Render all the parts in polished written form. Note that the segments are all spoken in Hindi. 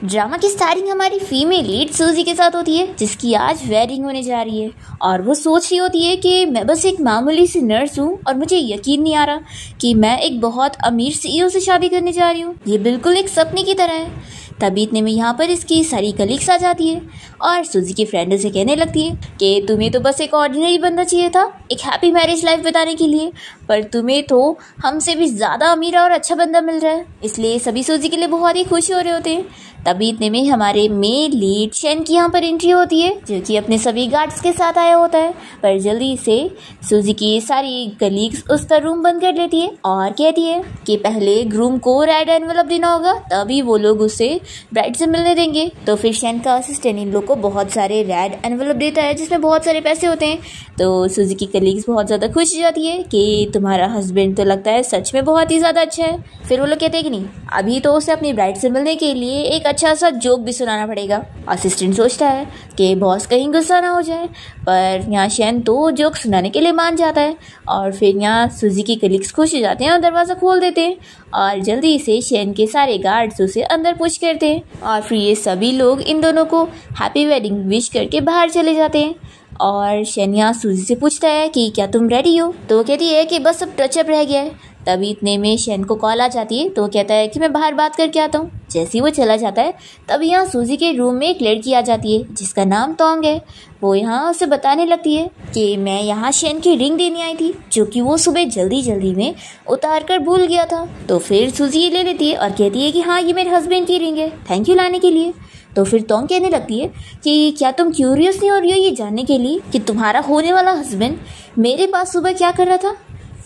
ड्रामा की स्टार्टिंग हमारी फीमेल लीड सूजी के साथ होती है, जिसकी आज वेडिंग होने जा रही है और वो सोच रही होती है कि मैं बस एक मामूली सी नर्स हूँ और मुझे यकीन नहीं आ रहा कि मैं एक बहुत अमीर सीईओ से शादी करने जा रही हूँ। ये बिल्कुल एक सपने की तरह है। तभी इतने में यहाँ पर इसकी सारी कलीग्स आ जाती है और सूजी की फ्रेंड से कहने लगती है कि तुम्हें तो बस एक ऑर्डिनरी बंदा चाहिए था एक हैप्पी मैरिज लाइफ बिताने के लिए, पर तुम्हें तो हमसे भी ज़्यादा अमीर और अच्छा बंदा मिल रहा है। इसलिए सभी सूजी के लिए बहुत ही खुश हो रहे होते हैं। तभी इतने में हमारे मेन लीड शेन की यहाँ पर एंट्री होती है, जो कि अपने सभी गार्ड्स के साथ आया होता है। पर जल्दी से सूजी की सारी कलीग्स उसका रूम बंद कर लेती है और कहती है कि पहले ग्रूम को रेड एनवेलप देना होगा, तभी वो लोग उसे ब्राइड से मिलने देंगे। तो फिर शेन का असिस्टेंट इन लोग को बहुत सारे रेड एनवेलप देता है जिसमें बहुत सारे पैसे होते हैं। तो सूजी की कलीग्स बहुत ज़्यादा खुश हो जाती है कि तुम्हारा हस्बैंड तो लगता है सच में बहुत ही ज़्यादा अच्छा है। फिर वो लोग कहते हैं कि नहीं, अभी तो उसे अपनी ब्राइड से मिलने के लिए एक अच्छा सा जोक भी सुनाना पड़ेगा। असिस्टेंट सोचता है कि बॉस कहीं गुस्सा ना हो जाए, पर यहाँ शेन तो जोक सुनाने के लिए मान जाता है। और फिर यहाँ सूजी की कलीग्स खुश हो जाते हैं और दरवाज़ा खोल देते हैं और जल्दी से शेन के सारे गार्ड्स उसे अंदर पुश करते हैं और फिर ये सभी लोग इन दोनों को हैप्पी वेडिंग विश करके बाहर चले जाते हैं। और शेन यहाँ सूजी से पूछता है कि क्या तुम रेडी हो, तो वो कहती है कि बस अब टचअप रह गया है। तभी इतने में शेन को कॉल आ जाती है, तो वो कहता है कि मैं बाहर बात करके आता हूँ। जैसे ही वो चला जाता है तभी यहाँ सूजी के रूम में एक लड़की आ जाती है जिसका नाम तोंग है। वो यहाँ उसे बताने लगती है कि मैं यहाँ शेन की रिंग देने आई थी, जो कि वो सुबह जल्दी में उतार कर भूल गया था। तो फिर सूजी ये ले लेती है और कहती है कि हाँ, ये मेरे हस्बैंड की रिंग है, थैंक यू लाने के लिए। तो फिर तोंग कहने लगती है कि क्या तुम क्यूरियस नहीं हो रही हो ये जानने के लिए कि तुम्हारा होने वाला हस्बैंड मेरे पास सुबह क्या कर रहा था?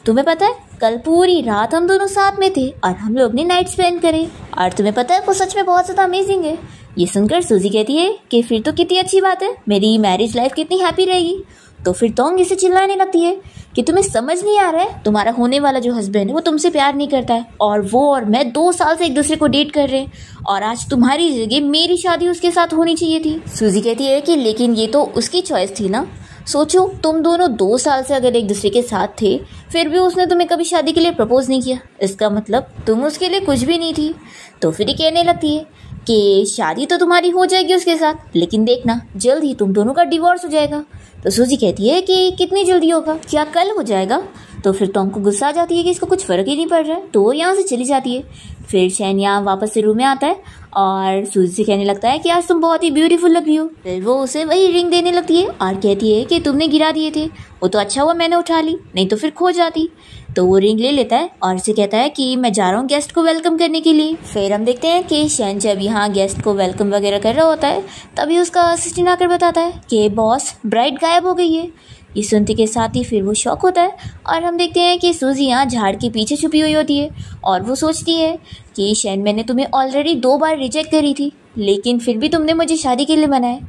तुम्हें पता है, कल पूरी रात हम दोनों साथ में थे और हम लोग ने नाइट स्पेंड करे, और तुम्हें पता है वो सच में बहुत ज़्यादा अमेजिंग है। ये सुनकर सूजी कहती है कि फिर तो कितनी अच्छी बात है, मेरी मैरिज लाइफ कितनी हैप्पी रहेगी। तो फिर तोंग इसे चिल्लाने लगती है कि तुम्हें समझ नहीं आ रहा है, तुम्हारा होने वाला जो हस्बैंड है वो तुमसे प्यार नहीं करता है और वो और मैं 2 साल से एक दूसरे को डेट कर रहे हैं और आज तुम्हारी जगह मेरी शादी उसके साथ होनी चाहिए थी। सूजी कहती है कि लेकिन ये तो उसकी चॉइस थी ना, सोचो तुम दोनों 2 साल से अगर एक दूसरे के साथ थे फिर भी उसने तुम्हें कभी शादी के लिए प्रपोज नहीं किया, इसका मतलब तुम उसके लिए कुछ भी नहीं थी। तो फिर ये कहने लगती है कि शादी तो तुम्हारी हो जाएगी उसके साथ, लेकिन देखना जल्द ही तुम दोनों का डिवोर्स हो जाएगा। तो सूजी कहती है कि कितनी जल्दी होगा, क्या कल हो जाएगा? तो फिर तोंग को गुस्सा आ जाती है कि इसको कुछ फ़र्क ही नहीं पड़ रहा है, तो वो यहाँ से चली जाती है। फिर शेन यहाँ वापस से रूम में आता है और सूजी से कहने लगता है कि आज तुम बहुत ही ब्यूटीफुल लग रही हो। फिर वो उसे वही रिंग देने लगती है और कहती है कि तुमने गिरा दिए थे, वो तो अच्छा हुआ मैंने उठा ली, नहीं तो फिर खो जाती। तो वो रिंग ले लेता है और उसे कहता है कि मैं जा रहा हूँ गेस्ट को वेलकम करने के लिए। फिर हम देखते हैं कि शेन जब यहाँ गेस्ट को वेलकम वगैरह कर रहा होता है तभी उसका असिस्टेंट आकर बताता है कि बॉस ब्राइड गायब हो गई है। ये सुनते के साथ ही फिर वो शॉक होता है और हम देखते हैं कि सूजी यहाँ झाड़ के पीछे छुपी हुई होती है और वो सोचती है कि शेन मैंने तुम्हें ऑलरेडी 2 बार रिजेक्ट करी थी, लेकिन फिर भी तुमने मुझे शादी के लिए मनाया,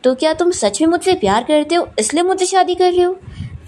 तो क्या तुम सच में मुझसे प्यार करते हो इसलिए मुझसे शादी कर रहे हो?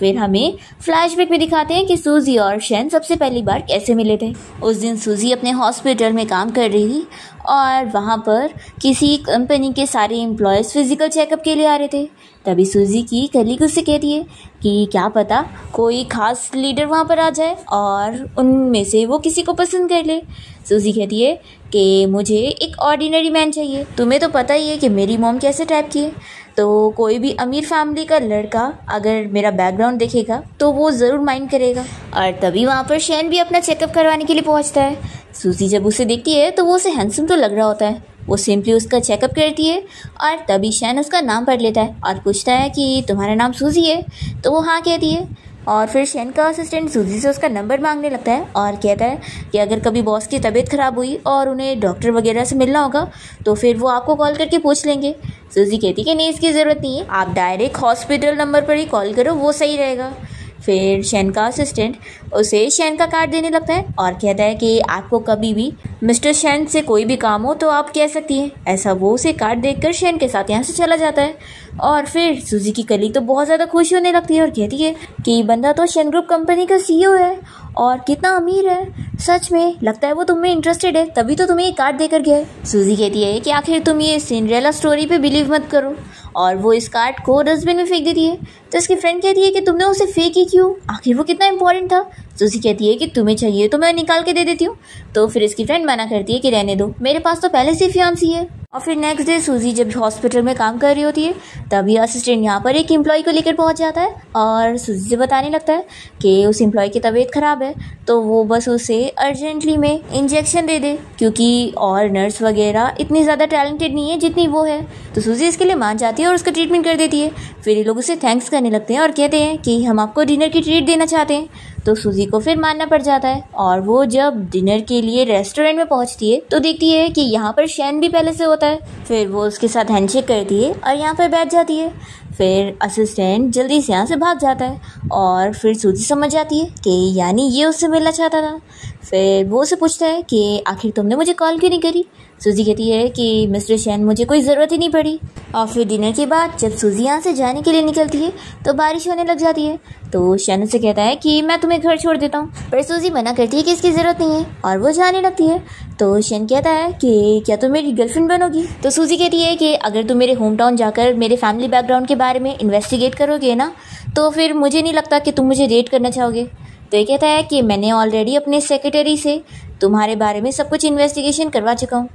फिर हमें फ्लैशबैक में दिखाते हैं कि सूजी और शेन सबसे पहली बार कैसे मिले थे। उस दिन सूजी अपने हॉस्पिटल में काम कर रही थी और वहाँ पर किसी कंपनी के सारे एम्प्लॉयज़ फिजिकल चेकअप के लिए आ रहे थे। तभी सूजी की कलीग उससे कहती है कि क्या पता कोई खास लीडर वहाँ पर आ जाए और उनमें से वो किसी को पसंद कर ले। सूजी कहती है कि मुझे एक ऑर्डिनरी मैन चाहिए, तुम्हें तो पता ही है कि मेरी मॉम कैसे टाइप की है, तो कोई भी अमीर फैमिली का लड़का अगर मेरा बैकग्राउंड देखेगा तो वो ज़रूर माइंड करेगा। और तभी वहाँ पर शेन भी अपना चेकअप करवाने के लिए पहुँचता है। सूजी जब उसे देखती है तो वो उसे हैंडसम तो लग रहा होता है, वो सिंपली उसका चेकअप करती है और तभी शेन उसका नाम पढ़ लेता है और पूछता है कि तुम्हारा नाम सूजी है, तो वो हाँ कहती है। और फिर शेन का असिस्टेंट सूजी से उसका नंबर मांगने लगता है और कहता है कि अगर कभी बॉस की तबीयत ख़राब हुई और उन्हें डॉक्टर वगैरह से मिलना होगा तो फिर वो आपको कॉल करके पूछ लेंगे। सूजी कहती है कि नहीं, इसकी ज़रूरत नहीं है, आप डायरेक्ट हॉस्पिटल नंबर पर ही कॉल करो, वो सही रहेगा। फिर शेन का असिस्टेंट उसे शेन का कार्ड देने लगता है और कहता है कि आपको कभी भी मिस्टर शेन से कोई भी काम हो तो आप कह सकती हैं। ऐसा वो उसे कार्ड देखकर शेन के साथ यहाँ से चला जाता है। और फिर सूजी की कलीग तो बहुत ज़्यादा खुश होने लगती है और कहती है कि बंदा तो शेन ग्रुप कंपनी का सीईओ है और कितना अमीर है, सच में लगता है वो तुम्हें इंटरेस्टेड है, तभी तो तुम्हें ये कार्ड देकर गया है। सूजी कहती है कि आखिर तुम ये सिंड्रेला स्टोरी पे बिलीव मत करो और वो इस कार्ड को डस्टबिन में फेंक देती है। तो इसकी फ्रेंड कहती है कि तुमने उसे फेंक ही क्यों, आखिर वो कितना इंपॉर्टेंट था। सूजी कहती है कि तुम्हें चाहिए तो मैं निकाल के दे देती हूँ। तो फिर इसकी फ्रेंड मना करती है कि रहने दो, मेरे पास तो पहले से फियांसी है। और फिर नेक्स्ट डे सूजी जब हॉस्पिटल में काम कर रही होती है तभी असिस्टेंट यहाँ पर एक एम्प्लॉय को लेकर पहुँच जाता है और सूजी से बताने लगता है कि उस एम्प्लॉय की तबीयत ख़राब है तो वो बस उसे अर्जेंटली में इंजेक्शन दे दे, क्योंकि और नर्स वगैरह इतनी ज़्यादा टैलेंटेड नहीं है जितनी वो है। तो सूजी इसके लिए मान जाती है और उसका ट्रीटमेंट कर देती है। फिर ये लोग उसे थैंक्स करने लगते हैं और कहते हैं कि हम आपको डिनर की ट्रीट देना चाहते हैं। तो सूजी को फिर मानना पड़ जाता है और वो जब डिनर के लिए रेस्टोरेंट में पहुंचती है तो देखती है कि यहाँ पर शैन भी पहले से होता है। फिर वो उसके साथ हैंडशेक करती है और यहाँ पर बैठ जाती है। फिर असिस्टेंट जल्दी से यहाँ से भाग जाता है और फिर सूजी समझ जाती है कि यानी ये उससे मिलना चाहता था। फिर वो उसे पूछता है कि आखिर तुमने मुझे कॉल क्यों नहीं करी। सूजी कहती है कि मिस्टर शैन मुझे कोई ज़रूरत ही नहीं पड़ी। और फिर डिनर के बाद जब सूजी यहाँ से जाने के लिए निकलती है तो बारिश होने लग जाती है। तो शैन उसे कहता है कि मैं तुम्हें घर छोड़ देता हूँ, पर सूजी मना करती है कि इसकी ज़रूरत नहीं है और वो जाने लगती है। तो शैन कहता है कि क्या तुम मेरी गर्लफ्रेंड बनोगी। तो सूजी कहती है कि अगर तुम मेरे होम टाउन जाकर मेरे फैमिली बैकग्राउंड के बारे में इन्वेस्टिगेट करोगे ना तो फिर मुझे नहीं लगता कि तुम मुझे डेट करना चाहोगे। तो ये कहता है कि मैंने ऑलरेडी अपने सेक्रेटरी से तुम्हारे बारे में सब कुछ इन्वेस्टिगेशन करवा चुका हूँ।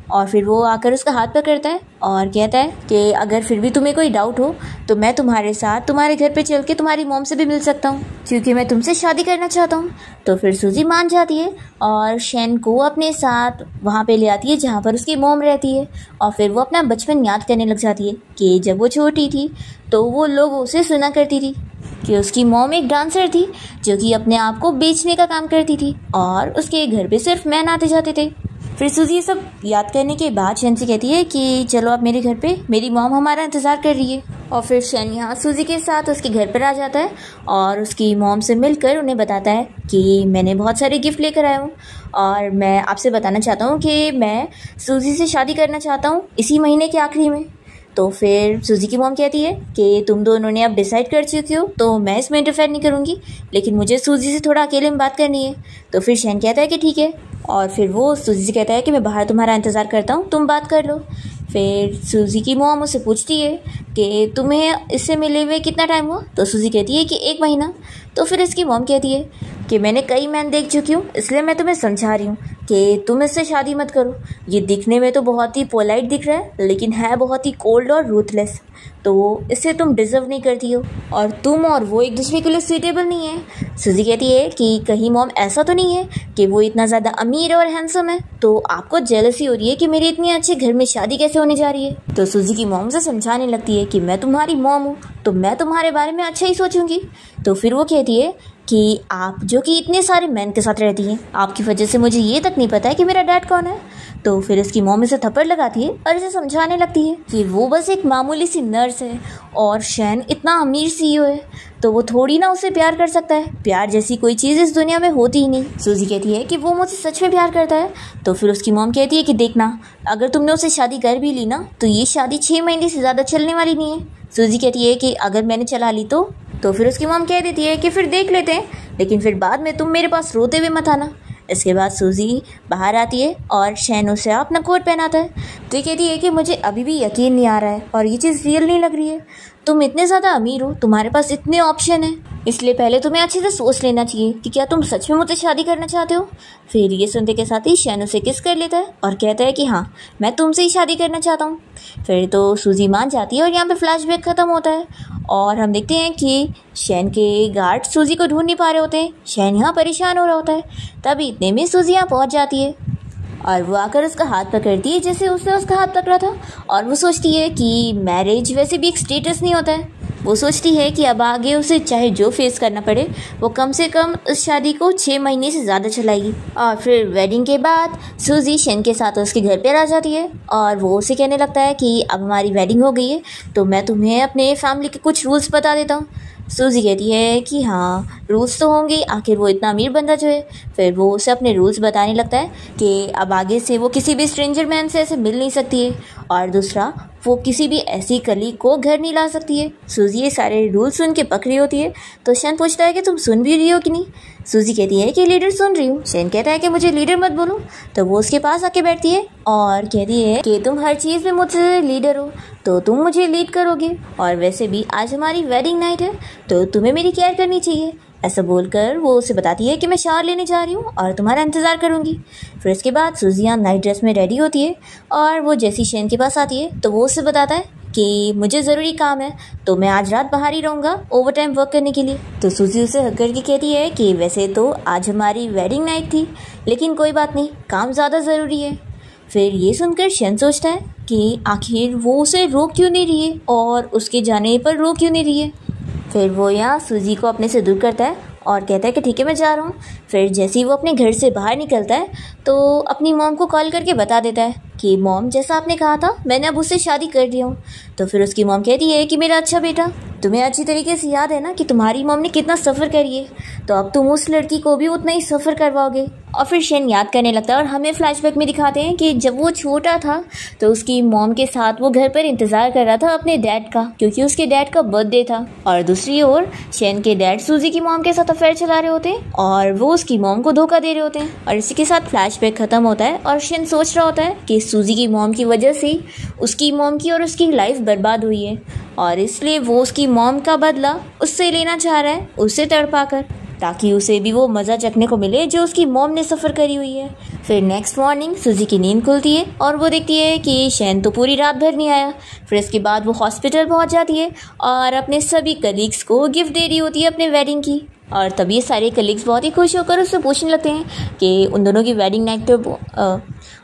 और फिर वो आकर उसका हाथ पकड़ता है और कहता है कि अगर फिर भी तुम्हें कोई डाउट हो तो मैं तुम्हारे साथ तुम्हारे घर पे चल के तुम्हारी मॉम से भी मिल सकता हूँ, क्योंकि मैं तुमसे शादी करना चाहता हूँ। तो फिर सूजी मान जाती है और शैन को अपने साथ वहाँ पे ले आती है जहाँ पर उसकी मॉम रहती है। और फिर वो अपना बचपन याद करने लग जाती है कि जब वो छोटी थी तो वो लोगों से सुना करती थी कि उसकी मॉम एक डांसर थी जो कि अपने आप को बेचने का काम करती थी और उसके घर पे सिर्फ मैन आते जाते थे। फिर सूजी ये सब याद करने के बाद शैन से कहती है कि चलो आप मेरे घर पे, मेरी मॉम हमारा इंतज़ार कर रही है। और फिर शैन यहाँ सूजी के साथ उसके घर पर आ जाता है और उसकी मॉम से मिलकर उन्हें बताता है कि मैंने बहुत सारे गिफ्ट लेकर आया हूँ और मैं आपसे बताना चाहता हूँ कि मैं सूजी से शादी करना चाहता हूँ इसी महीने के आखिरी में। तो फिर सूजी की मॉम कहती है कि तुम दोनों ने अब डिसाइड कर चुकी हो तो मैं इसमें इंटरफेयर नहीं करूँगी, लेकिन मुझे सूजी से थोड़ा अकेले में बात करनी है। तो फिर शैन कहता है कि ठीक है और फिर वो सूजी से कहता है कि मैं बाहर तुम्हारा इंतज़ार करता हूँ, तुम बात कर लो। फिर सूजी की मॉम उससे पूछती है कि तुम्हें इससे मिले हुए कितना टाइम हुआ। तो सूजी कहती है कि 1 महीना। तो फिर इसकी मॉम कहती है कि मैंने कई मैन देख चुकी हूँ, इसलिए मैं तुम्हें समझा रही हूँ कि तुम इससे शादी मत करो। ये दिखने में तो बहुत ही पोलाइट दिख रहा है लेकिन है बहुत ही कोल्ड और रूथलेस, तो इससे तुम डिजर्व नहीं करती हो और तुम और वो एक दूसरे के लिए सूटेबल नहीं है। सूजी कहती है कि कहीं मॉम ऐसा तो नहीं है कि वो इतना ज़्यादा अमीर और हैंडसम है तो आपको जेलसी हो रही है कि मेरे इतने अच्छे घर में शादी कैसे होने जा रही है। तो सूजी की मॉम से समझाने लगती है कि मैं तुम्हारी मॉम हूँ तो मैं तुम्हारे बारे में अच्छा ही सोचूंगी। तो फिर वो कहती है कि आप जो कि इतने सारे मैन के साथ रहती हैं, आपकी वजह से मुझे ये तक नहीं पता है कि मेरा डैड कौन है। तो फिर इसकी मॉम इसे थप्पड़ लगाती है और इसे समझाने लगती है कि वो बस एक मामूली सी नर्स है और शैन इतना अमीर सीईओ है तो वो थोड़ी ना उसे प्यार कर सकता है, प्यार जैसी कोई चीज़ इस दुनिया में होती ही नहीं। सूजी कहती है कि वो मुझसे सच में प्यार करता है। तो फिर उसकी मॉम कहती है कि देखना, अगर तुमने उसे शादी कर भी ली ना तो ये शादी 6 महीने से ज़्यादा चलने वाली नहीं है। सूजी कहती है कि अगर मैंने चला ली तो फिर उसकी मॉम कह देती है कि फिर देख लेते हैं, लेकिन फिर बाद में तुम मेरे पास रोते हुए मत आना। इसके बाद सूजी बाहर आती है और शैन उसे अपना कोट पहनाता है। तो ये कहती है कि मुझे अभी भी यकीन नहीं आ रहा है और ये चीज़ रियल नहीं लग रही है। तुम इतने ज़्यादा अमीर हो, तुम्हारे पास इतने ऑप्शन हैं, इसलिए पहले तुम्हें अच्छे से सोच लेना चाहिए कि क्या तुम सच में मुझसे शादी करना चाहते हो। फिर ये सुनते के साथ ही शैन उसे किस कर लेता है और कहता है कि हाँ मैं तुमसे ही शादी करना चाहता हूँ। फिर तो सूजी मान जाती है और यहाँ पे फ्लैशबैक ख़त्म होता है और हम देखते हैं कि शैन के गार्ड सूजी को ढूंढ नहीं पा रहे होते हैं। शैन यहाँ परेशान हो रहा होता है, तभी इतने में सूजी यहाँ पहुँच जाती है और वो आकर उसका हाथ पकड़ती है जैसे उसने उसका हाथ पकड़ा था। और वो सोचती है कि मैरिज वैसे भी एक स्टेटस नहीं होता है। वो सोचती है कि अब आगे उसे चाहे जो फेस करना पड़े वो कम से कम उस शादी को 6 महीने से ज़्यादा चलाएगी। और फिर वेडिंग के बाद सूजी शैन के साथ उसके घर पर आ जाती है और वो उसे कहने लगता है कि अब हमारी वेडिंग हो गई है तो मैं तुम्हें अपने फैमिली के कुछ रूल्स बता देता हूँ। सूजी कहती है कि हाँ रूल्स तो होंगे, आखिर वो इतना अमीर बंदा जो है। फिर वो उसे अपने रूल्स बताने लगता है कि अब आगे से वो किसी भी स्ट्रेंजर मैन से ऐसे मिल नहीं सकती है और दूसरा वो किसी भी ऐसी कलीग को घर नहीं ला सकती है। सूजी ये सारे रूल्स सुन के पक रही होती है तो शैन पूछता है कि तुम सुन भी रही हो कि नहीं। सूजी कहती है कि लीडर सुन रही हूँ। शैन कहता है कि मुझे लीडर मत बोलो। तो वो उसके पास आके बैठती है और कहती है कि तुम हर चीज़ में मुझसे लीडर हो तो तुम मुझे लीड करोगे और वैसे भी आज हमारी वेडिंग नाइट है तो तुम्हें मेरी केयर करनी चाहिए, ऐसा बोलकर वो उसे बताती है कि मैं शावर लेने जा रही हूँ और तुम्हारा इंतज़ार करूँगी। फिर उसके बाद सूजियाँ नाइट ड्रेस में रेडी होती है और वो जैसी शेन के पास आती है तो वो उससे बताता है कि मुझे ज़रूरी काम है तो मैं आज रात बाहर ही रहूँगा ओवर टाइम वर्क करने के लिए। तो सूजी उसे हक करके कहती है कि वैसे तो आज हमारी वेडिंग नाइट थी, लेकिन कोई बात नहीं, काम ज़्यादा ज़रूरी है। फिर ये सुनकर शेन सोचता है कि आखिर वो उसे रोक क्यों नहीं रही है और उसके जाने पर रोक क्यों नहीं रही है। फिर वो यहाँ सूजी को अपने से दूर करता है और कहता है कि ठीक है मैं जा रहा हूँ। फिर जैसे ही वो अपने घर से बाहर निकलता है तो अपनी मॉम को कॉल करके बता देता है कि मॉम जैसा आपने कहा था मैंने अब उससे शादी कर दी हूँ। तो फिर उसकी मॉम कहती है कि मेरा अच्छा बेटा, तुम्हें अच्छी तरीके से याद है ना कि तुम्हारी मॉम ने कितना सफ़र करी है, तो अब तुम उस लड़की को भी उतना ही सफ़र करवाओगे। और फिर शेन याद करने लगता है और हमें फ्लैशबैक में दिखाते हैं कि जब वो छोटा था तो उसकी मॉम के साथ वो घर पर इंतज़ार कर रहा था अपने डैड का, क्योंकि उसके डैड का बर्थडे था। और दूसरी ओर शेन के डैड सूजी की मॉम के साथ अफेयर चला रहे होते हैं और वो उसकी मॉम को धोखा दे रहे होते हैं। और इसी के साथ फ्लैशबैक खत्म होता है और शेन सोच रहा होता है कि सूजी की मॉम की वजह से उसकी मॉम की और उसकी लाइफ बर्बाद हुई है और इसलिए वो उसकी मॉम का बदला उससे लेना चाह रहा है, उससे तड़पा कर, ताकि उसे भी वो मज़ा चखने को मिले जो उसकी मॉम ने सफ़र करी हुई है। फिर नेक्स्ट मॉर्निंग सूजी की नींद खुलती है और वो देखती है कि शेन तो पूरी रात भर नहीं आया। फिर इसके बाद वो हॉस्पिटल पहुंच जाती है और अपने सभी कलीग्स को गिफ्ट दे रही होती है अपने वेडिंग की। और तभी ये सारे कलीग्स बहुत ही खुश होकर उससे पूछने लगते हैं कि उन दोनों की वेडिंग नाइट तो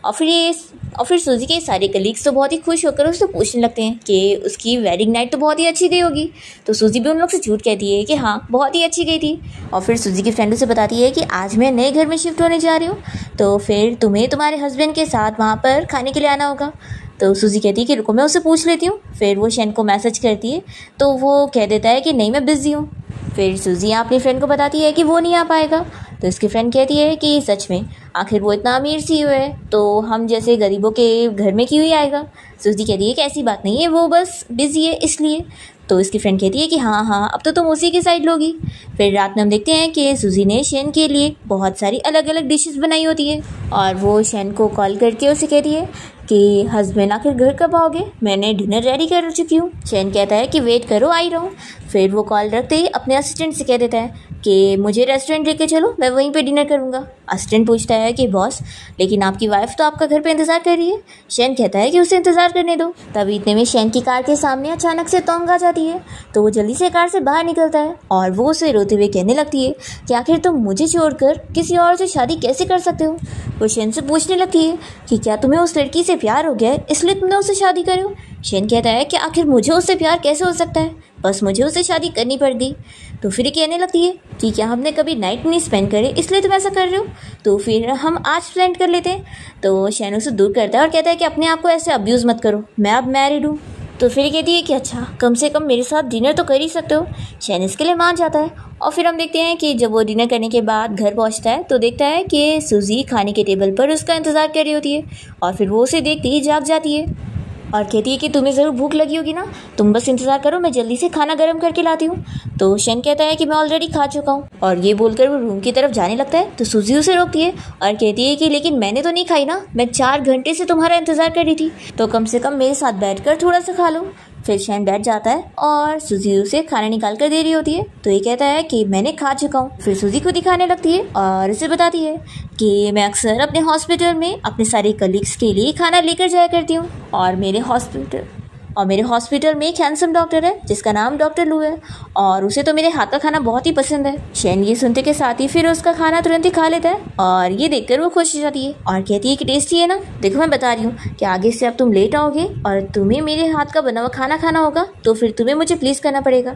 और फिर सूजी के सारे कलीग्स तो बहुत ही खुश होकर उससे पूछने लगते हैं कि उसकी वेडिंग नाइट तो बहुत ही अच्छी गई होगी। तो सूजी भी उन लोग से झूठ कहती है कि हाँ बहुत ही अच्छी गई थी। और फिर सूजी की फ्रेंड उसे बताती है कि आज मैं नए घर में शिफ्ट होने जा रही हूँ, तो फिर तुम्हें तुम्हारे हस्बैंड के साथ वहाँ पर खाने के लिए आना होगा। तो सूजी कहती है कि रुको मैं उससे पूछ लेती हूँ। फिर वो शेन को मैसेज करती है तो वो कह देता है कि नहीं मैं बिज़ी हूँ। फिर सूजी अपनी फ्रेंड को बताती है कि वो नहीं आ पाएगा। तो इसकी फ्रेंड कहती है कि सच में आखिर वो इतना अमीर सीईओ है तो हम जैसे गरीबों के घर में क्यों ही आएगा। सूजी कहती है कि ऐसी बात नहीं है, वो बस बिज़ी है इसलिए। तो इसकी फ्रेंड कहती है कि हाँ अब तो तुम उसी की साइड लोगी। फिर रात में हम देखते हैं कि सूजी ने शेन के लिए बहुत सारी अलग अलग डिशेस बनाई होती है और वो शेन को कॉल करके उसे कहती है कि हस्बैंड आखिर घर कब आओगे, मैंने डिनर रेडी कर चुकी हूँ। शेन कहता है कि वेट करो आई रहा हूँ। फिर वो कॉल रखते ही अपने असिस्टेंट से कह देता है कि मुझे रेस्टोरेंट लेके चलो, मैं वहीं पे डिनर करूँगा। असिस्टेंट पूछता है कि बॉस लेकिन आपकी वाइफ तो आपका घर पे इंतज़ार कर रही है। शेन कहता है कि उसे इंतज़ार करने दो। तभी इतने में शेन की कार के सामने अचानक से तोंग आ जाती है तो वो जल्दी से कार से बाहर निकलता है और वो उसे रोते हुए कहने लगती है कि आखिर तुम मुझे छोड़कर किसी और से शादी कैसे कर सकते हो। वो शेन से पूछने लगती है कि क्या तुम्हें उस लड़की से प्यार हो गया है इसलिए तुमने उससे शादी करी हो। शेन कहता है कि आखिर मुझे उससे प्यार कैसे हो सकता है, बस मुझे उससे शादी करनी पड़ गई। तो फिर कहने लगती है कि क्या हमने कभी नाइट नहीं स्पेंड करे इसलिए तुम ऐसा कर रहे हो, तो फिर हम आज स्पेंड कर लेते हैं। तो शेन उसे दूर करता है और कहता है कि अपने आप को ऐसे अब्यूज़ मत करो, मैं अब मैरिड हूँ। तो फिर कहती है कि अच्छा कम से कम मेरे साथ डिनर तो कर ही सकते हो। शेन इसके लिए मान जाता है और फिर हम देखते हैं कि जब वो डिनर करने के बाद घर पहुंचता है तो देखता है कि सूजी खाने के टेबल पर उसका इंतज़ार कर रही होती है और फिर वो उसे देखते ही जाग जाती है और कहती है कि तुम्हें ज़रूर भूख लगी होगी ना, तुम बस इंतज़ार करो मैं जल्दी से खाना गर्म करके लाती हूँ। तो शेन कहता है कि मैं ऑलरेडी खा चुका हूँ और ये बोलकर वो रूम की तरफ जाने लगता है। तो सूजी उसे रोकती है और कहती है कि लेकिन मैंने तो नहीं खाई ना, मैं 4 घंटे से तुम्हारा इंतज़ार कर रही थी, तो कम से कम मेरे साथ बैठकर थोड़ा सा खा लो। फिर शेन बैठ जाता है और सूजी उसे खाना निकाल कर दे रही होती है तो ये कहता है कि मैंने खा चुका हूँ। फिर सूजी को दिखाने लगती है और उसे बताती है कि मैं अक्सर अपने हॉस्पिटल में अपने सारे कलीग्स के लिए खाना लेकर जाया करती हूँ और मेरे हॉस्पिटल में एक हैंडसम डॉक्टर है जिसका नाम डॉक्टर लू है और उसे तो मेरे हाथ का खाना बहुत ही पसंद है। शेन ये सुनते के साथ ही फिर उसका खाना तुरंत ही खा लेता है और ये देखकर वो खुश हो जाती है और कहती है कि टेस्टी है ना, देखो मैं बता रही हूँ कि आगे से अब तुम लेट आओगे और तुम्हें मेरे हाथ का बना हुआ खाना खाना होगा तो फिर तुम्हें मुझे प्लीज़ करना पड़ेगा।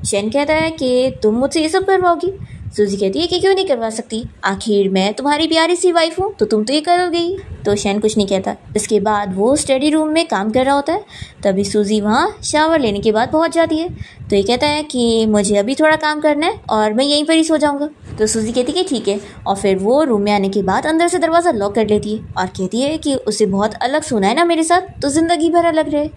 शेन कहता है कि तुम मुझसे ये सब करवाओगी। सूजी कहती है कि क्यों नहीं करवा सकती, आखिर मैं तुम्हारी प्यारी सी वाइफ हूँ तो तुम तो ये करोगे ही। तो शेन कुछ नहीं कहता। इसके बाद वो स्टडी रूम में काम कर रहा होता है तभी सूजी वहाँ शावर लेने के बाद पहुँच जाती है तो ये कहता है कि मुझे अभी थोड़ा काम करना है और मैं यहीं पर ही सो जाऊँगा। तो सूजी कहती है कि ठीक है और फिर वो रूम में आने के बाद अंदर से दरवाज़ा लॉक कर लेती है और कहती है कि उसे बहुत अलग सोना है ना मेरे साथ तो ज़िंदगी भर अलग रहे।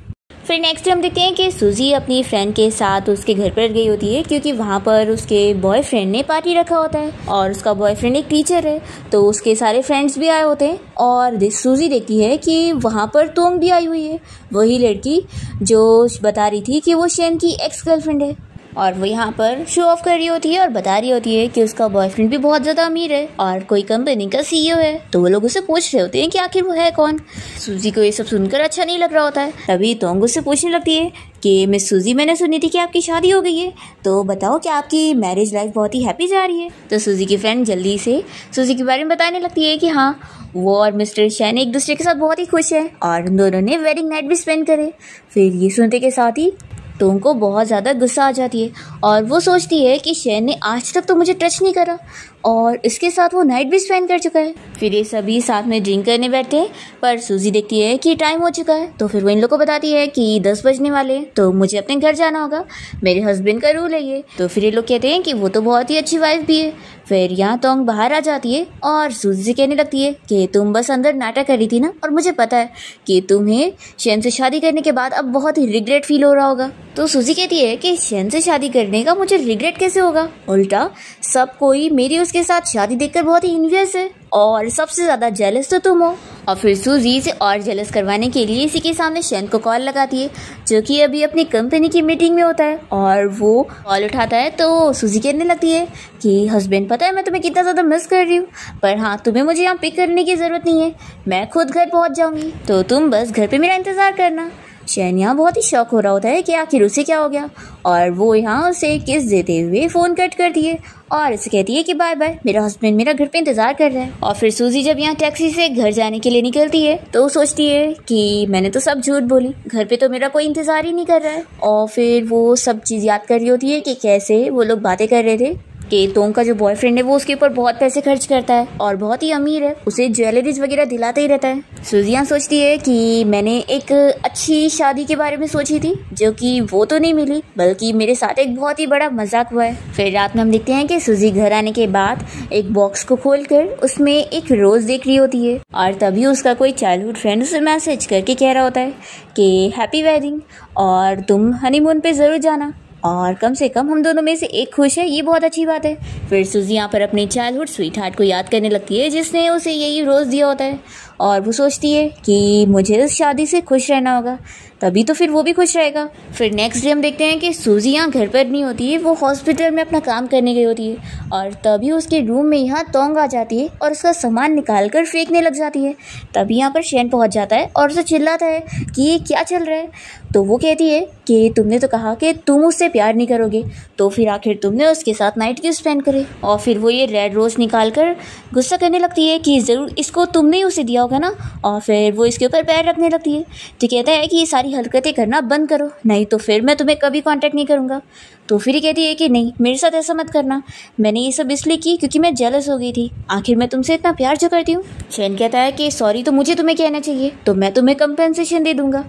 फिर नेक्स्ट डे हम देखते हैं कि सूजी अपनी फ्रेंड के साथ उसके घर पर गई होती है क्योंकि वहाँ पर उसके बॉयफ्रेंड ने पार्टी रखा होता है और उसका बॉयफ्रेंड एक टीचर है तो उसके सारे फ्रेंड्स भी आए होते हैं और सूजी देखती है कि वहाँ पर तोंग भी आई हुई है, वही लड़की जो बता रही थी कि वो शेन की एक्स गर्लफ्रेंड है। और वो यहाँ पर शो ऑफ कर रही होती है और बता रही होती है कि उसका बॉयफ्रेंड भी बहुत ज्यादा अमीर है और कोई कंपनी का सीईओ है। तो वो लोग उससे पूछ रहे होते हैं कि आखिर वो है कौन। सूजी को ये सब सुनकर अच्छा नहीं लग रहा होता है। तभी तोंग उससे पूछने लगती है कि मिस सूजी, मैंने सुनी थी कि आपकी शादी हो गई है, तो बताओ कि आपकी मैरिज लाइफ बहुत ही हैप्पी जा रही है। तो सूजी की फ्रेंड जल्दी से सूजी के बारे में बताने लगती है कि हाँ, वो और मिस्टर शैन एक दूसरे के साथ बहुत ही खुश है और उन दोनों ने वेडिंग नाइट भी स्पेंड करे। फिर ये सुनते के साथ ही टोंग को बहुत ज़्यादा गुस्सा आ जाती है और वो सोचती है कि शैन ने आज तक तो मुझे टच नहीं करा और इसके साथ वो नाइट भी स्पेंड कर चुका है। फिर ये सभी साथ में ड्रिंक करने बैठते हैं, पर सूजी देखती है कि टाइम हो चुका है। तो फिर वो इन लोग को बताती है कि 10 बजने वाले हैं, तो मुझे अपने घर जाना होगा, मेरे हस्बैंड का रूल है ये। तो फिर ये लोग कहते हैं कि वो तो बहुत ही अच्छी वाइफ भी है। फिर यहाँ तोंग बाहर आ जाती है और सूजी से कहने लगती है कि तुम बस अंदर नाटक कर रही थी ना, और मुझे पता है कि तुम्हें शैन से शादी करने के बाद अब बहुत ही रिग्रेट फील हो रहा होगा। तो सूजी कहती है कि शैन से शादी करने का मुझे रिग्रेट कैसे होगा, उल्टा सब कोई मेरी उसके साथ शादी देखकर बहुत ही इन्वियस है और सबसे ज्यादा जेलस तो तुम हो। और फिर सूजी इसे और जेलस करवाने के लिए इसी के सामने शैन को कॉल लगाती है, जो कि अभी अपनी कंपनी की मीटिंग में होता है। और वो कॉल उठाता है तो सूजी कहने लगती है कि हस्बैंड, पता है मैं तुम्हें कितना ज़्यादा मिस कर रही हूँ, पर हाँ, तुम्हें मुझे यहाँ पिक करने की ज़रूरत नहीं है, मैं खुद घर पहुँच जाऊँगी, तो तुम बस घर पे मेरा इंतज़ार करना। शैन यहाँ बहुत ही शॉक हो रहा होता है कि आखिर उसे क्या हो गया, और वो यहाँ उसे किस देते हुए फ़ोन कट करती है और इसे कहती है कि बाय बाय, मेरा हस्बैंड मेरा घर पे इंतजार कर रहा है। और फिर सूजी जब यहाँ टैक्सी से घर जाने के लिए निकलती है तो वो सोचती है कि मैंने तो सब झूठ बोली, घर पे तो मेरा कोई इंतजार ही नहीं कर रहा है। और फिर वो सब चीज़ याद कर रही होती है कि कैसे वो लोग बातें कर रहे थे कि तोंग का जो बॉयफ्रेंड है वो उसके ऊपर बहुत पैसे खर्च करता है और बहुत ही अमीर है, उसे ज्वेलरीज वगैरह दिलाता ही रहता है। सूजियाँ सोचती है कि मैंने एक अच्छी शादी के बारे में सोची थी, जो कि वो तो नहीं मिली, बल्कि मेरे साथ एक बहुत ही बड़ा मजाक हुआ है। फिर रात में हम देखते हैं कि सूजी घर आने के बाद एक बॉक्स को खोलकर उसमें एक रोज देख रही होती है और तभी उसका कोई चाइल्डहुड फ्रेंड उसे मैसेज करके कह रहा होता है कि हैप्पी वेडिंग और तुम हनीमून पे जरूर जाना, और कम से कम हम दोनों में से एक खुश है, ये बहुत अच्छी बात है। फिर सूजी यहाँ पर अपनी चाइल्डहुड स्वीट हार्ट को याद करने लगती है जिसने उसे यही रोज़ दिया होता है, और वो सोचती है कि मुझे इस शादी से खुश रहना होगा, तभी तो फिर वो भी खुश रहेगा। फिर नेक्स्ट डे हम देखते हैं कि सूजी यहाँ घर पर नहीं होती है, वो हॉस्पिटल में अपना काम करने गई होती है और तभी उसके रूम में यहाँ तोंग आ जाती है और उसका सामान निकाल कर फेंकने लग जाती है। तभी यहाँ पर शैन पहुँच जाता है और उसे चिल्लाता है कि ये क्या चल रहा है। तो वो कहती है कि तुमने तो कहा कि तुम उससे प्यार नहीं करोगे, तो फिर आखिर तुमने उसके साथ नाइट क्यों स्पेंड करे। और फिर वो ये रेड रोज निकाल कर गुस्सा करने लगती है कि ज़रूर इसको तुमने ही उसे दिया होगा ना, और फिर वो इसके ऊपर पैर रखने लगती है। तो कहता है कि ये सारी हरकतें करना बंद करो, नहीं तो फिर मैं तुम्हें कभी कांटेक्ट नहीं करूँगा। तो फिर ये कहती है कि नहीं, मेरे साथ ऐसा मत करना, मैंने ये सब इसलिए की क्योंकि मैं जेलस हो गई थी, आखिर मैं तुमसे इतना प्यार जो करती हूँ। शैन कहता है कि सॉरी तो मुझे तुम्हें कहना चाहिए, तो मैं तुम्हें कंपेंसेशन दे दूँगा।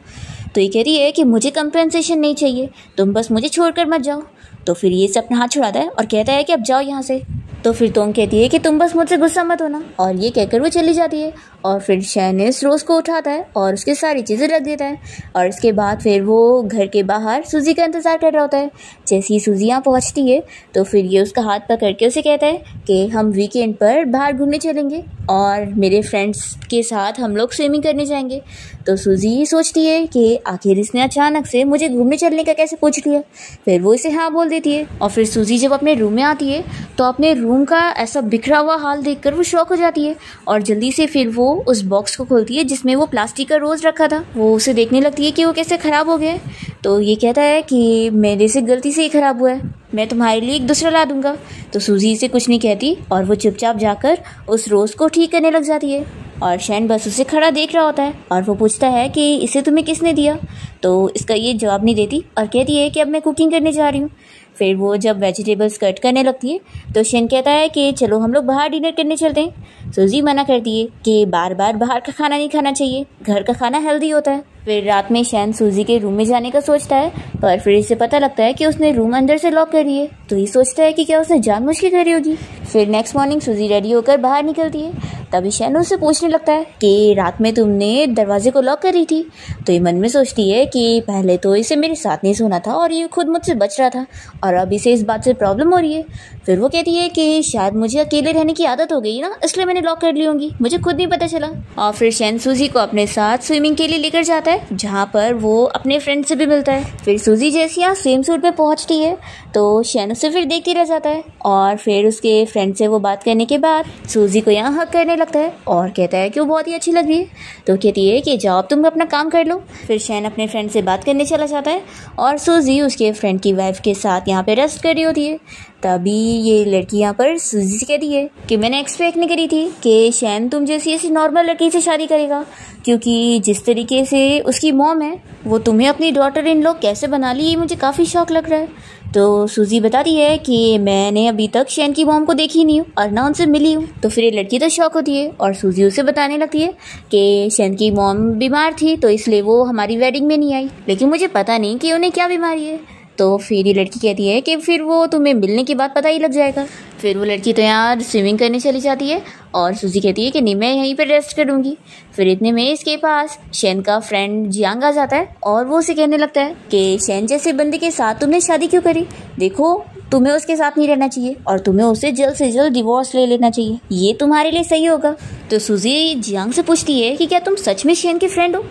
तो ये कहती है कि मुझे कंपेंसेशन नहीं चाहिए, तुम बस मुझे छोड़कर मत जाओ। तो फिर ये से अपना हाथ छुड़ाता है और कहता है कि अब जाओ यहाँ से। तो फिर तोंग कहती है कि तुम बस मुझसे गुस्सा मत होना, और ये कहकर वो चली जाती है। और फिर शैन इस रोज़ को उठाता है और उसकी सारी चीज़ें रख देता है, और इसके बाद फिर वो घर के बाहर सूजी का इंतज़ार कर रहा होता है। जैसे ही सूजी यहाँ पहुँचती है तो फिर ये उसका हाथ पकड़ के उसे कहता है कि हम वीकेंड पर बाहर घूमने चलेंगे और मेरे फ्रेंड्स के साथ हम लोग स्विमिंग करने जाएंगे। तो सूजी ये सोचती है कि आखिर इसने अचानक से मुझे घूमने चलने का कैसे पूछ लिया। फिर वो इसे हाँ बोल देती है। और फिर सूजी जब अपने रूम में आती है तो अपने रूम का ऐसा बिखरा हुआ हाल देखकर वो शॉक हो जाती है और जल्दी से फिर वो उस बॉक्स को खोलती है जिसमें वो प्लास्टिक का रोज़ रखा था। वो उसे देखने लगती है कि वो कैसे ख़राब हो गया है। तो ये कहता है कि मेरे से गलती से ही ख़राब हुआ है, मैं तुम्हारे लिए एक दूसरा ला दूंगा। तो सूजी इसे कुछ नहीं कहती और वो चुपचाप जाकर उस रोज़ को ठीक करने लग जाती है। और शैन बस उसे खड़ा देख रहा होता है और वो पूछता है कि इसे तुम्हें किसने दिया। तो इसका ये जवाब नहीं देती और कहती है कि अब मैं कुकिंग करने जा रही हूँ। फिर वो जब वेजिटेबल्स कट करने लगती है तो शैन कहता है कि चलो हम लोग बाहर डिनर करने चलते हैं। सूजी मना करती है कि बार बार बाहर का खाना नहीं खाना चाहिए, घर का खाना हेल्दी होता है। फिर रात में शैन सूजी के रूम में जाने का सोचता है, पर फिर इसे पता लगता है कि उसने रूम अंदर से लॉक कर दिए। तो ये सोचता है कि क्या उसने जानबूझ के करी होगी। फिर नेक्स्ट मॉर्निंग सूजी रेडी होकर बाहर निकलती है। तभी शैन उससे पूछने लगता है कि रात में तुमने दरवाजे को लॉक करी थी। तो ये मन में सोचती है कि पहले तो इसे मेरे साथ नहीं सोना था और ये खुद मुझसे बच रहा था, और अब इसे इस बात से प्रॉब्लम हो रही है। फिर वो कहती है कि शायद मुझे अकेले रहने की आदत हो गई ना, इसलिए मैंने लॉक कर ली होंगी, मुझे खुद नहीं पता चला। और फिर शैन सूजी को अपने साथ स्विमिंग के लिए लेकर जाता है, जहाँ पर वो अपने फ्रेंड से भी मिलता है। फिर सूजी जैसी यहाँ स्विम सूट पे पहुँचती है तो शैन उसे फिर देखती रह जाता है और फिर उसके फ्रेंड से वो बात करने के बाद सूजी को यहाँ हक करने लगता है और कहता है कि वो बहुत ही अच्छी लग रही है। तो कहती है कि जाओ अब तुम अपना काम कर लो। फिर शैन अपने फ्रेंड से बात करने चला जाता है और सूजी उसके फ्रेंड की वाइफ के साथ यहाँ पे रेस्ट कर रही होती है। तभी ये लड़की यहाँ पर सूजी से कहती है कि मैंने एक्सपेक्ट नहीं करी थी कि शैन तुम जैसी ऐसी नॉर्मल लड़की से शादी करेगा, क्योंकि जिस तरीके से उसकी मॉम है वो तुम्हें अपनी डॉटर इन लॉ कैसे बना ली, ये मुझे काफ़ी शौक लग रहा है। तो सूजी बताती है कि मैंने अभी तक शैन की मॉम को देखी नहीं हूँ और ना उनसे मिली हूँ। तो फिर ये लड़की तो शौक होती है और सूजी उसे बताने लगती है कि शैन की मॉम बीमार थी तो इसलिए वो हमारी वेडिंग में नहीं आई, लेकिन मुझे पता नहीं कि उन्हें क्या बीमारी है। तो फिर ये लड़की कहती है कि फिर वो तुम्हें मिलने के बाद पता ही लग जाएगा। फिर वो लड़की तो यहाँ स्विमिंग करने चली जाती है और सूजी कहती है कि नहीं मैं यहीं पर रेस्ट करूँगी। फिर इतने में इसके पास शैन का फ्रेंड जियांग आ जाता है और वो उसे कहने लगता है कि शैन जैसे बंदे के साथ तुमने शादी क्यों करी, देखो तुम्हें उसके साथ नहीं रहना चाहिए और तुम्हें उससे जल्द से जल्द डिवोर्स ले लेना चाहिए, ये तुम्हारे लिए सही होगा। तो सूजी जियांग से पूछती है कि क्या तुम सच में शैन के फ्रेंड हो।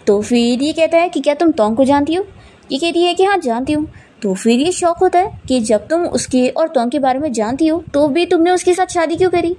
तो फिर ये कहता है कि क्या तुम टोंग को जानती हो। ये कहती है कि हाँ जानती हूँ। तो फिर ये शौक होता है कि जब तुम उसके और टोंग के बारे में जानती हो तो भी तुमने उसके साथ शादी क्यों करी।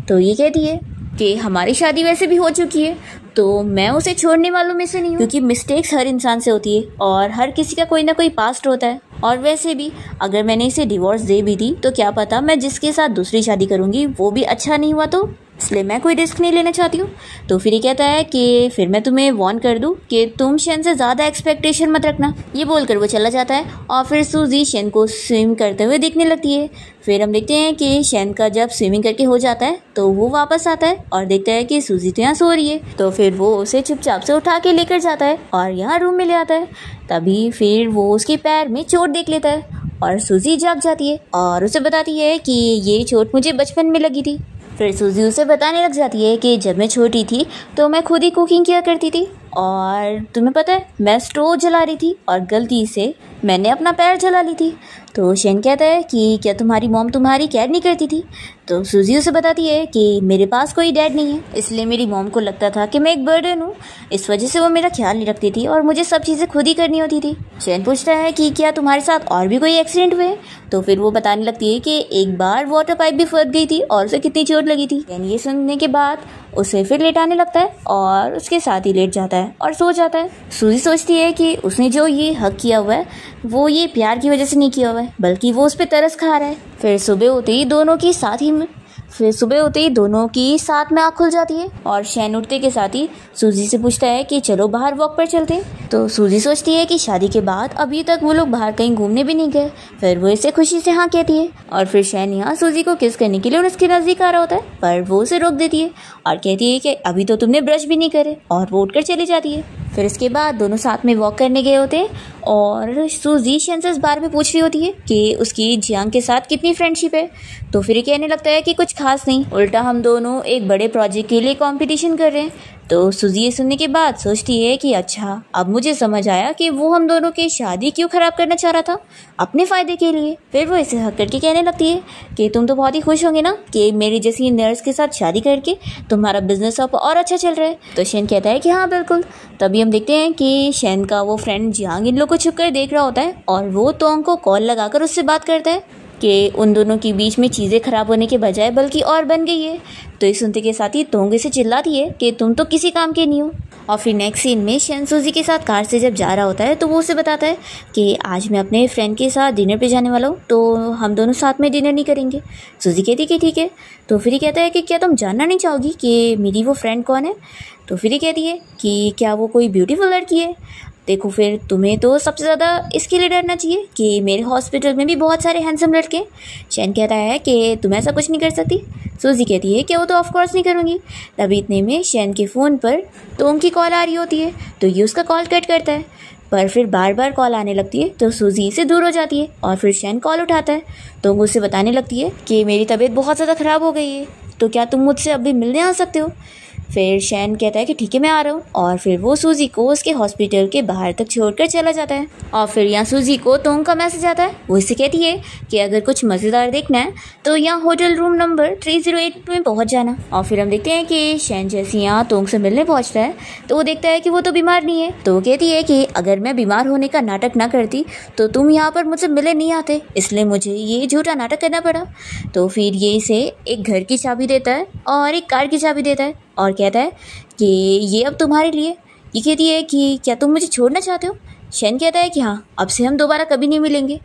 तो ये कहती है कि हमारी शादी वैसे भी हो चुकी है तो मैं उसे छोड़ने वालों में से नहीं हूँ, क्योंकि मिस्टेक्स हर इंसान से होती है और हर किसी का कोई ना कोई पास्ट होता है। और वैसे भी अगर मैंने इसे डिवोर्स दे भी दी तो क्या पता मैं जिसके साथ दूसरी शादी करूँगी वो भी अच्छा नहीं हुआ, तो इसलिए मैं कोई रिस्क नहीं लेना चाहती हूँ। तो फिर ये कहता है कि फिर मैं तुम्हें वार्न कर दूँ कि तुम शैन से ज़्यादा एक्सपेक्टेशन मत रखना। ये बोलकर वो चला जाता है और फिर सूजी शैन को स्विम करते हुए दिखने लगती है। फिर हम देखते हैं कि शैन का जब स्विमिंग करके हो जाता है तो वो वापस आता है और देखता है कि सूजी तो यहाँ सो रही है। तो फिर वो उसे चुपचाप से उठा के लेकर जाता है और यहाँ रूम में ले आता है। तभी फिर वो उसके पैर में चोट देख लेता है और सूजी जाग जाती है और उसे बताती है कि ये चोट मुझे बचपन में लगी थी। फिर सूजी उसे बताने लग जाती है कि जब मैं छोटी थी तो मैं खुद ही कुकिंग किया करती थी और तुम्हें पता है मैं स्टोव जला रही थी और गलती से मैंने अपना पैर जला ली थी। तो शैन कहता है कि क्या तुम्हारी मॉम तुम्हारी केयर नहीं करती थी। तो सूजी उसे बताती है कि मेरे पास कोई डैड नहीं है, इसलिए मेरी मॉम को लगता था कि मैं एक बर्डन हूँ, इस वजह से वो मेरा ख्याल नहीं रखती थी और मुझे सब चीज़ें खुद ही करनी होती थी। शैन पूछता है कि क्या तुम्हारे साथ और भी कोई एक्सीडेंट हुए। तो फिर वो बताने लगती है कि एक बार वाटर पाइप भी फट गई थी और उसे कितनी चोट लगी थी। शैन ये सुनने के बाद उसे फिर लेटाने लगता है और उसके साथ ही लेट जाता है और सो जाता है। सूजी सोचती है कि उसने जो ये हक किया हुआ है वो ये प्यार की वजह से नहीं किया हुआ है, बल्कि वो उस पर तरस खा रहा है। फिर सुबह होते ही दोनों की साथ में आँख खुल जाती है और शैन उठते के साथ ही सूजी से पूछता है कि चलो बाहर वॉक पर चलते हैं। तो सूजी सोचती है कि शादी के बाद अभी तक वो लोग बाहर कहीं घूमने भी नहीं गए। फिर वो इसे खुशी से हाँ कहती है और फिर शैन यहाँ सूजी को किस करने के लिए उसके नजदीक आ रहा होता है, पर वो उसे रोक देती है और कहती है कि अभी तो तुमने ब्रश भी नहीं करे, और वो उठकर चली जाती है। फिर इसके बाद दोनों साथ में वॉक करने गए होते हैं और सूजी शैन से इस बारे में पूछ रही होती है कि उसकी जियांग के साथ कितनी फ्रेंडशिप है। तो फिर ये कहने लगता है कि कुछ खास नहीं, उल्टा हम दोनों एक बड़े प्रोजेक्ट के लिए कंपटीशन कर रहे हैं। तो सूजी ये सुनने के बाद सोचती है कि अच्छा अब मुझे समझ आया कि वो हम दोनों की शादी क्यों खराब करना चाह रहा था, अपने फ़ायदे के लिए। फिर वो इसे हक करके कहने लगती है कि तुम तो बहुत ही खुश होंगे ना कि मेरी जैसी नर्स के साथ शादी करके तुम्हारा बिजनेस अब और अच्छा चल रहा है। तो शैन कहता है कि हाँ बिल्कुल। तभी हम देखते हैं कि शैन का वो फ्रेंड जियांग इन लोग को छुप कर देख रहा होता है और वो तोंग को कॉल लगाकर उससे बात करता है कि उन दोनों के बीच में चीज़ें खराब होने के बजाय बल्कि और बन गई है। तो इस सुनते के साथ ही तोंग से चिल्लाती है कि तुम तो किसी काम के नहीं हो। और फिर नेक्स्ट सीन में शैन सूजी के साथ कार से जब जा रहा होता है तो वो उसे बताता है कि आज मैं अपने फ्रेंड के साथ डिनर पे जाने वाला हूँ, तो हम दोनों साथ में डिनर नहीं करेंगे। सूजी कहती है कि ठीक है। तो फिर ये कहता है कि क्या तुम जानना नहीं चाहोगी कि मेरी वो फ्रेंड कौन है। तो फिर ये कहती है कि क्या वो कोई ब्यूटीफुल लड़की है। देखो फिर तुम्हें तो सबसे ज़्यादा इसके लिए डरना चाहिए कि मेरे हॉस्पिटल में भी बहुत सारे हैंडसम लड़के। शैन कहता है कि तुम ऐसा कुछ नहीं कर सकती। सूजी कहती है कि वो तो ऑफकोर्स नहीं करूँगी। तभी इतने में शैन के फ़ोन पर तोंग की कॉल आ रही होती है, तो ये उसका कॉल कट करता है, पर फिर बार बार कॉल आने लगती है तो सूजी से दूर हो जाती है और फिर शैन कॉल उठाता है। तोंग उससे बताने लगती है कि मेरी तबीयत बहुत ज़्यादा ख़राब हो गई है, तो क्या तुम मुझसे अभी मिलने आ सकते हो। फिर शैन कहता है कि ठीक है मैं आ रहा हूँ, और फिर वो सूजी को उसके हॉस्पिटल के बाहर तक छोड़कर चला जाता है। और फिर यहाँ सूजी को तोंग का मैसेज आता है। वो इससे कहती है कि अगर कुछ मज़ेदार देखना है तो यहाँ होटल रूम नंबर 308 में पहुँच जाना। और फिर हम देखते हैं कि शैन जैसे यहाँ तोंग से मिलने पहुँचता है तो वो देखता है कि वो तो बीमार नहीं है। तो वो कहती है कि अगर मैं बीमार होने का नाटक ना करती तो तुम यहाँ पर मुझसे मिलने नहीं आते, इसलिए मुझे ये झूठा नाटक करना पड़ा। तो फिर ये इसे एक घर की चाबी देता है और एक कार की चाबी देता है और कहता है कि ये अब तुम्हारे लिए। ये कहती है कि क्या तुम मुझे छोड़ना चाहते हो? शैन कहता है कि हाँ, अब से हम दोबारा कभी नहीं मिलेंगे।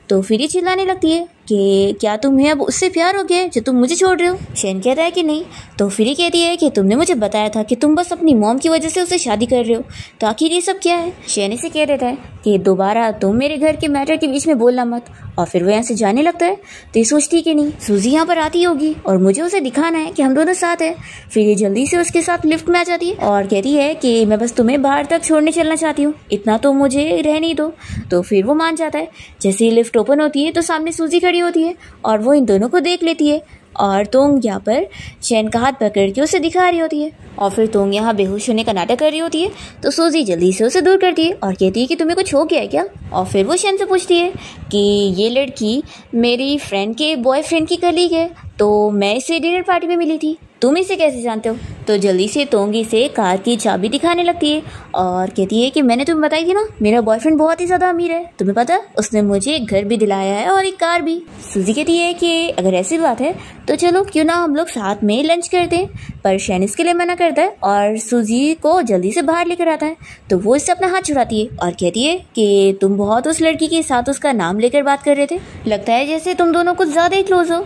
तो फिर ये चिल्लाने लगती है कि क्या तुम्हें अब उससे प्यार हो गया है जो तुम मुझे छोड़ रहे हो? शैन कहता है कि नहीं। तो फिर ये कहती है कि तुमने मुझे बताया था कि तुम बस अपनी मॉम की वजह से उससे शादी कर रहे हो, तो आखिर ये सब क्या है? शैन इसे कह देता है कि दोबारा तुम मेरे घर के मैटर के बीच में बोलना मत। और फिर वो यहाँ से जाने लगता है। तो ये सोचती है कि नहीं, सूजी यहाँ पर आती होगी और मुझे उसे दिखाना है कि हम दोनों साथ हैं। फिर ये जल्दी से उसके साथ लिफ्ट में आ जाती है और कहती है कि मैं बस तुम्हें बाहर तक छोड़ने चलना चाहती हूँ, इतना तो मुझे रहने दो। तो फिर वो मान जाता है। जैसे ही लिफ्ट ओपन होती है तो सामने सूजी खड़ी होती है और वो इन दोनों को देख लेती है और तोंग यहाँ पर शैन का हाथ पकड़ के उसे दिखा रही होती है। और फिर तोंग यहाँ बेहोश होने का नाटक कर रही होती है तो सूजी जल्दी से उसे दूर करती है और कहती है कि तुम्हें कुछ हो गया है क्या? और फिर वो शैन से पूछती है कि ये लड़की मेरी फ्रेंड के बॉयफ्रेंड की कलीग है, तो मैं इसे डिनर पार्टी में मिली थी, तुम इसे कैसे जानते हो? तो जल्दी से तोंगी से कार की चाबी दिखाने लगती है और कहती है कि मैंने तुम्हें बताई थी ना, मेरा बॉयफ्रेंड बहुत ही ज़्यादा अमीर है, तुम्हें पता है उसने मुझे एक घर भी दिलाया है और एक कार भी। सूजी कहती है कि अगर ऐसी बात है तो चलो क्यों ना हम लोग साथ में लंच करते हैं, पर शैन इसके लिए मना करता है और सूजी को जल्दी से बाहर लेकर आता है। तो वो इससे अपना हाथ छुड़ाती है और कहती है कि तुम बहुत उस लड़की के साथ उसका नाम लेकर बात कर रहे थे, लगता है जैसे तुम दोनों कुछ ज़्यादा ही क्लोज हो।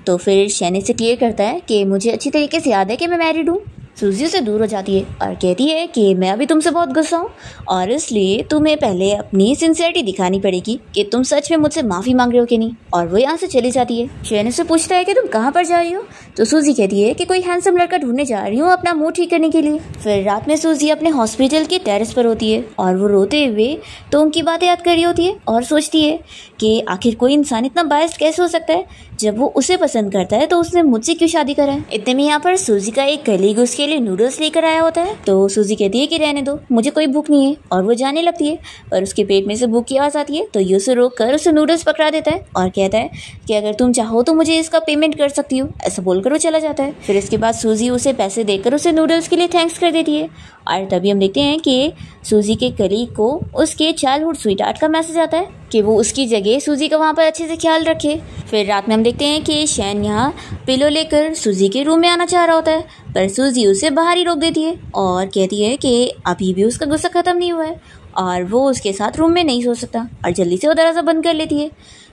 तो फिर शैन से क्लियर करता है कि मुझे अच्छी तरीके से याद है कि मैं मैरिड हूँ। सूजी से दूर हो जाती है और कहती है कि मैं अभी तुमसे बहुत गुस्सा हूँ और इसलिए तुम्हें पहले अपनी सिंसियरिटी दिखानी पड़ेगी कि तुम सच में मुझसे माफ़ी मांग रहे हो कि नहीं। और वो यहाँ से चली जाती है। शैन से पूछता है कि तुम कहाँ पर जा रही हो? तो सूजी कहती है कि कोई हैंडसम लड़का ढूंढने जा रही हूँ अपना मूड ठीक करने के लिए। फिर रात में सूजी अपने हॉस्पिटल के टेरेस पर होती है और वो रोते हुए तो उनकी बातें याद कर रही होती है और सोचती है कि आखिर कोई इंसान इतना बायस्ड कैसे हो सकता है, जब वो उसे पसंद करता है तो उसने मुझसे क्यों शादी करा है। इतने में यहाँ पर सूजी का एक कलीग उसके लिए नूडल्स लेकर आया होता है। तो सूजी कहती है कि रहने दो, मुझे कोई भूख नहीं है, और वो जाने लगती है पर उसके पेट में से भूख की आवाज़ आती है। तो ये उसे रोक कर उसे नूडल्स पकड़ा देता है और कहता है कि अगर तुम चाहो तो मुझे इसका पेमेंट कर सकती हो, ऐसा बोलकर वो चला जाता है। फिर इसके बाद सूजी उसे पैसे देकर उसे नूडल्स के लिए थैंक्स कर देती है। और तभी हम देखते हैं कि सूजी के कलीग को उसके चाइल्डहुड स्वीटहार्ट का मैसेज आता है कि वो उसकी जगह सूजी का वहाँ पर अच्छे से ख्याल रखे। फिर रात में हम देखते हैं कि शैन यहाँ पिलो लेकर सूजी के रूम में आना चाह रहा होता है पर सूजी उसे बाहर ही रोक देती है और कहती है कि अभी भी उसका गुस्सा ख़त्म नहीं हुआ है और वो उसके साथ रूम में नहीं सो सकता, और जल्दी से वो दरवाज़ा बंद कर लेती है।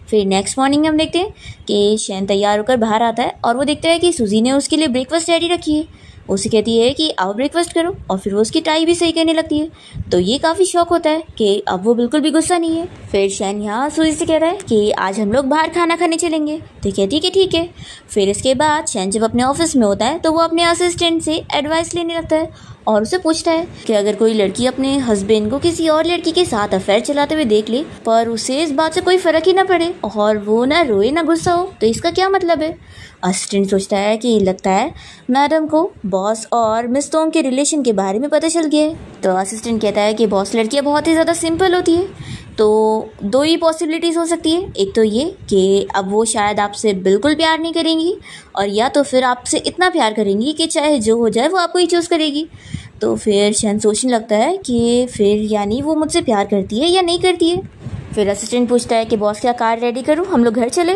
फिर नेक्स्ट मॉर्निंग हम देखते हैं कि शैन तैयार होकर बाहर आता है और वो देखता है कि सूजी ने उसके लिए ब्रेकफास्ट रेडी रखी है। उसे कहती है कि आओ ब्रेकफास्ट करो, और फिर वो उसकी टाई भी सही करने लगती है। तो ये काफ़ी शौक होता है कि अब वो बिल्कुल भी गुस्सा नहीं है। फिर शैन यहाँ सूजी से कहता है कि आज हम लोग बाहर खाना खाने चलेंगे, तो कहती है कि ठीक है। फिर इसके बाद शैन जब अपने ऑफिस में होता है तो वो अपने असिस्टेंट से एडवाइस लेने लगता है और उसे पूछता है कि अगर कोई लड़की अपने हस्बैंड को किसी और लड़की के साथ अफेयर चलाते हुए देख ले पर उसे इस बात से कोई फर्क ही ना पड़े और वो ना रोए ना गुस्सा हो, तो इसका क्या मतलब है। असिस्टेंट सोचता है कि लगता है मैडम को बॉस और मिस तोंग के रिलेशन के बारे में पता चल गया है। तो असिस्टेंट कहता है कि बॉस लड़कियां बहुत ही ज़्यादा सिंपल होती है, तो दो ही पॉसिबिलिटीज़ हो सकती है, एक तो ये कि अब वो शायद आपसे बिल्कुल प्यार नहीं करेंगी, और या तो फिर आपसे इतना प्यार करेंगी कि चाहे जो हो जाए वो आपको ही चूज़ करेगी। तो फिर शैन सोचने लगता है कि फिर यानी वो मुझसे प्यार करती है या नहीं करती है। फिर असिस्टेंट पूछता है कि बॉस क्या कार रेडी करूँ, हम लोग घर चले?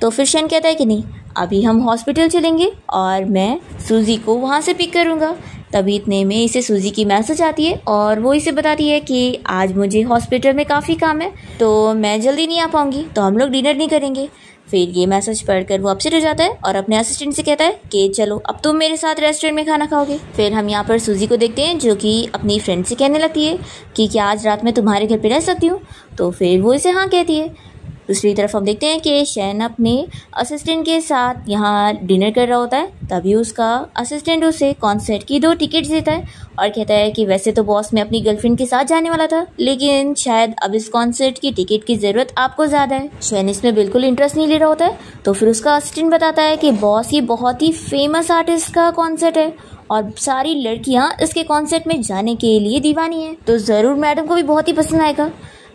तो फिर शैन कहता है कि नहीं, अभी हम हॉस्पिटल चलेंगे और मैं सूजी को वहाँ से पिक करूँगा। तभी इतने में इसे सूजी की मैसेज आती है और वो इसे बताती है कि आज मुझे हॉस्पिटल में काफ़ी काम है तो मैं जल्दी नहीं आ पाऊँगी, तो हम लोग डिनर नहीं करेंगे। फिर ये मैसेज पढ़कर वो अपसेट हो जाता है और अपने असिस्टेंट से कहता है कि चलो अब तुम मेरे साथ रेस्टोरेंट में खाना खाओगे। फिर हम यहाँ पर सूजी को देखते हैं जो कि अपनी फ्रेंड से कहने लगती है कि क्या आज रात में तुम्हारे घर पे रह सकती हूँ, तो फिर वो इसे हाँ कहती है। दूसरी तरफ हम देखते हैं कि शैन अपने असिस्टेंट के साथ यहाँ डिनर कर रहा होता है। तभी उसका असिस्टेंट उसे कॉन्सर्ट की 2 टिकट्स देता है और कहता है कि वैसे तो बॉस मैं अपनी गर्लफ्रेंड के साथ जाने वाला था, लेकिन शायद अब इस कॉन्सर्ट की टिकट की ज़रूरत आपको ज़्यादा है। शैन इसमें बिल्कुल इंटरेस्ट नहीं ले रहा होता है। तो फिर उसका असिस्टेंट बताता है कि बॉस ये बहुत ही फेमस आर्टिस्ट का कॉन्सर्ट है और सारी लड़कियां इसके कॉन्सर्ट में जाने के लिए दीवानी है, तो ज़रूर मैडम को भी बहुत ही पसंद आएगा।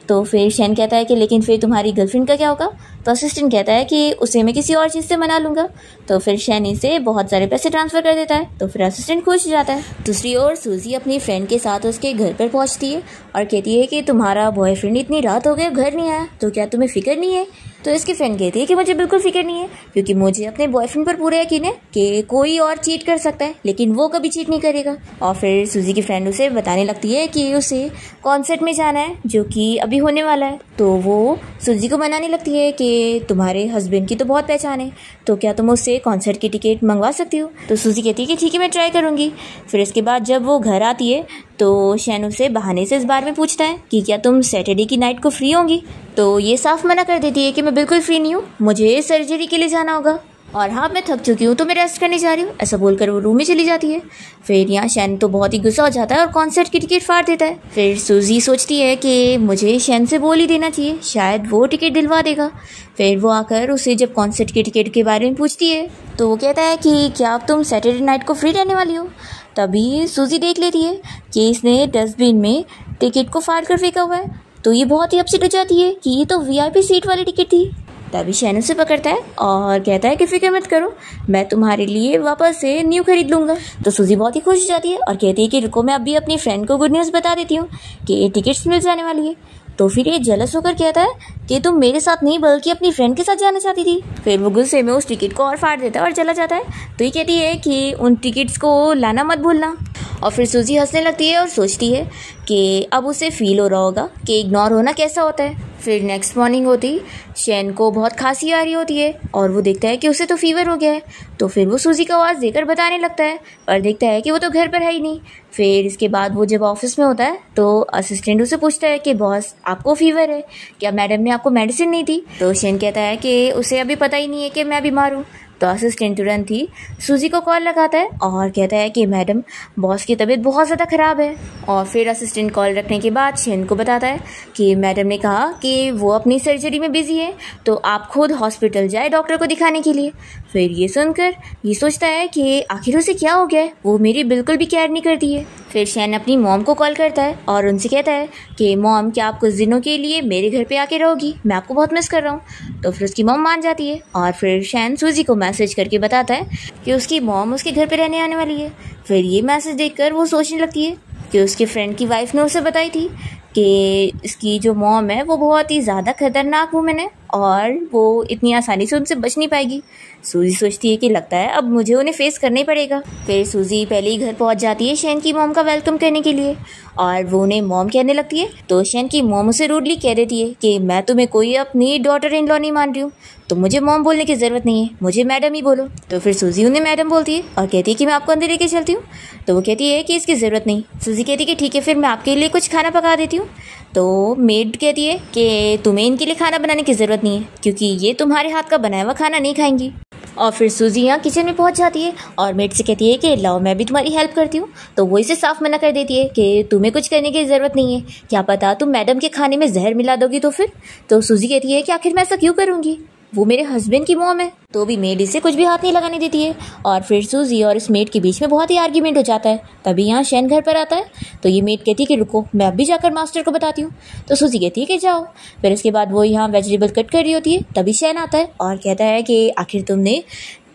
तो फिर शैन कहता है कि लेकिन फिर तुम्हारी गर्लफ्रेंड का क्या होगा? तो असिस्टेंट कहता है कि उसे मैं किसी और चीज़ से मना लूँगा। तो फिर शैन इसे बहुत सारे पैसे ट्रांसफ़र कर देता है, तो फिर असिस्टेंट खुश हो जाता है। दूसरी ओर सूजी अपनी फ्रेंड के साथ उसके घर पर पहुँचती है और कहती है कि तुम्हारा बॉयफ्रेंड इतनी रात हो गई घर नहीं आया, तो क्या तुम्हें फ़िक्र नहीं है? तो इसकी फ्रेंड कहती है कि मुझे बिल्कुल फिक्र नहीं है, क्योंकि मुझे अपने बॉयफ्रेंड पर पूरा यकीन है कि कोई और चीट कर सकता है, लेकिन वो कभी चीट नहीं करेगा। और फिर सूजी की फ्रेंड उसे बताने लगती है कि उसे कॉन्सर्ट में जाना है जो कि अभी होने वाला है। तो वो सूजी को मनाने लगती है कि तुम्हारे हस्बैंड की तो बहुत पहचान है, तो क्या तुम उससे कॉन्सर्ट की टिकट मंगवा सकती हो? तो सूजी कहती है कि ठीक है, मैं ट्राई करूँगी। फिर इसके बाद जब वो घर आती है तो शैन उसे बहाने से इस बारे में पूछता है कि क्या तुम सैटरडे की नाइट को फ्री होंगी? तो ये साफ मना कर देती है कि मैं बिल्कुल फ्री नहीं हूँ, मुझे सर्जरी के लिए जाना होगा और हाँ मैं थक चुकी हूँ तो मैं रेस्ट करने जा रही हूँ। ऐसा बोलकर वो रूम में चली जाती है। फिर यहाँ शैन तो बहुत ही गुस्सा हो जाता है और कॉन्सर्ट की टिकट फाड़ देता है। फिर सूजी सोचती है कि मुझे शैन से बोल ही देना चाहिए, शायद वो टिकट दिलवा देगा। फिर वो आकर उसे जब कॉन्सर्ट की टिकट के बारे में पूछती है तो वो कहता है कि क्या अब तुम सैटरडे नाइट को फ्री रहने वाली हो? तभी सूजी देख लेती है कि इसने डस्टबिन में टिकट को फाड़ कर फेंका हुआ है, तो ये बहुत ही अपसेट हो जाती है कि ये तो वीआईपी सीट वाली टिकट थी। तभी शैन उसे पकड़ता है और कहता है कि फिक्र मत करो, मैं तुम्हारे लिए वापस से न्यू खरीद लूँगा। तो सूजी बहुत ही खुश हो जाती है और कहती है कि रुको, मैं अभी अपनी फ्रेंड को गुड न्यूज़ बता देती हूँ कि ये टिकट्स मिल जाने वाली है। तो फिर ये जेलस होकर कहता है कि तुम मेरे साथ नहीं बल्कि अपनी फ्रेंड के साथ जाना चाहती थी। फिर वो गुस्से में उस टिकट को और फाड़ देता है और चला जाता है। तो ये कहती है कि उन टिकट्स को लाना मत भूलना। और फिर सूजी हंसने लगती है और सोचती है कि अब उसे फील हो रहा होगा कि इग्नोर होना कैसा होता है। फिर नेक्स्ट मॉर्निंग होती शैन को बहुत खांसी आ रही होती है और वो देखता है कि उसे तो फीवर हो गया है। तो फिर वो सूजी का आवाज़ देकर बताने लगता है, पर देखता है कि वो तो घर पर है ही नहीं। फिर इसके बाद वो जब ऑफिस में होता है तो असिस्टेंट उसे पूछता है कि बॉस आपको फीवर है, क्या मैडम ने आपको मेडिसिन नहीं दी? तो शैन कहता है कि उसे अभी पता ही नहीं है कि मैं बीमार हूँ। तो असिस्टेंट तुरंत ही सूजी को कॉल लगाता है और कहता है कि मैडम बॉस की तबीयत बहुत ज़्यादा ख़राब है। और फिर असिस्टेंट कॉल रखने के बाद शैन को बताता है कि मैडम ने कहा कि वो अपनी सर्जरी में बिजी है, तो आप खुद हॉस्पिटल जाए डॉक्टर को दिखाने के लिए। फिर ये सुनकर ये सोचता है कि आखिर उसे क्या हो गया है, वो मेरी बिल्कुल भी केयर नहीं करती है। फिर शैन अपनी मॉम को कॉल करता है और उनसे कहता है कि मॉम क्या आप कुछ दिनों के लिए मेरे घर पे आके रहोगी, मैं आपको बहुत मिस कर रहा हूँ। तो फिर उसकी मॉम मान जाती है और फिर शैन सूजी को मैसेज करके बताता है कि उसकी मॉम उसके घर पे रहने आने वाली है। फिर ये मैसेज देखकर वो सोचने लगती है कि उसके फ्रेंड की वाइफ ने उसे बताई थी कि इसकी जो मॉम है वो बहुत ही ज़्यादा खतरनाक वुमन है और वो इतनी आसानी से उनसे बच नहीं पाएगी। सूजी सोचती है कि लगता है अब मुझे उन्हें फेस करना ही पड़ेगा। फिर सूजी पहले ही घर पहुंच जाती है शैन की मॉम का वेलकम करने के लिए और वो उन्हें मॉम कहने लगती है। तो शैन की मॉम उसे रूडली कह देती है कि मैं तुम्हें कोई अपनी डॉटर इन लॉ नहीं मान रही हूँ, तो मुझे मॉम बोलने की ज़रूरत नहीं है, मुझे मैडम ही बोलो। तो फिर सूजी उन्हें मैडम बोलती है और कहती है कि मैं आपको अंदर लेके चलती हूँ। तो वो कहती है कि इसकी ज़रूरत नहीं। सूजी कहती है कि ठीक है, फिर मैं आपके लिए कुछ खाना पका देती हूँ। तो मेड कहती है कि तुम्हें इनके लिए खाना बनाने की ज़रूरत नहीं है, क्योंकि ये तुम्हारे हाथ का बनाया हुआ खाना नहीं खाएंगी। और फिर सूजी यहाँ किचन में पहुँच जाती है और मेड से कहती है कि लाओ मैं भी तुम्हारी हेल्प करती हूँ। तो वो इसे साफ मना कर देती है कि तुम्हें कुछ करने की ज़रूरत नहीं है, क्या पता तुम मैडम के खाने में जहर मिला दोगी तो फिर। तो सूजी कहती है कि आखिर मैं ऐसा क्यों करूँगी, वो मेरे हस्बैंड की मॉम है। तो भी मेड इसे कुछ भी हाथ नहीं लगाने देती है और फिर सूजी और इस मेड के बीच में बहुत ही आर्ग्यूमेंट हो जाता है। तभी यहाँ शैन घर पर आता है। तो ये मेड कहती है कि रुको, मैं अभी जाकर मास्टर को बताती हूँ। तो सूजी कहती है कि जाओ। फिर इसके बाद वो यहाँ वेजिटेबल कट कर रही होती है। तभी शैन आता है और कहता है कि आखिर तुमने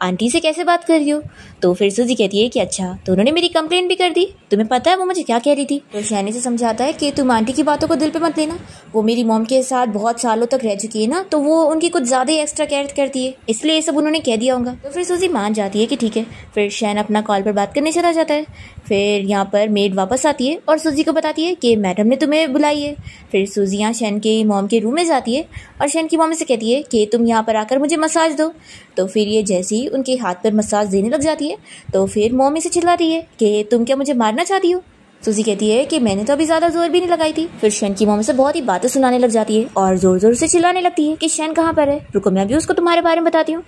आंटी से कैसे बात कर रही हो। तो फिर सूजी कहती है कि अच्छा, तो उन्होंने मेरी कंप्लेंट भी कर दी, तुम्हें पता है वो मुझे क्या कह रही थी। तो शैन से समझाता है कि तुम आंटी की बातों को दिल पे मत लेना, वो मेरी मॉम के साथ बहुत सालों तक रह चुकी है ना, तो वो उनकी कुछ ज़्यादा ही एक्स्ट्रा केयर करती है, इसलिए ये सब उन्होंने कह दिया होगा। तो फिर सूजी मान जाती है कि ठीक है। फिर शैन अपना कॉल पर बात करने चला जाता है। फिर यहाँ पर मेड वापस आती है और सूजी को बताती है कि मैडम ने तुम्हें बुलाई है। फिर सूजी यहाँ शैन के मॉम के रूम में जाती है और शैन की मॉम से कहती है कि तुम यहाँ पर आकर मुझे मसाज दो। तो फिर ये जैसे ही उनके हाथ पर मसाज देने लग जाती है तो फिर मॉम इसे चिल्लाती है कि तुम क्या मुझे मारना चाहती हो। सूजी कहती है कि मैंने तो अभी ज़्यादा जोर भी नहीं लगाई थी। फिर शैन की मॉम से बहुत ही बातें सुनाने लग जाती है और जोर जोर से चिल्लाने लगती है कि शैन कहाँ पर है, रुको मैं भी उसको तुम्हारे बारे में बताती हूँ।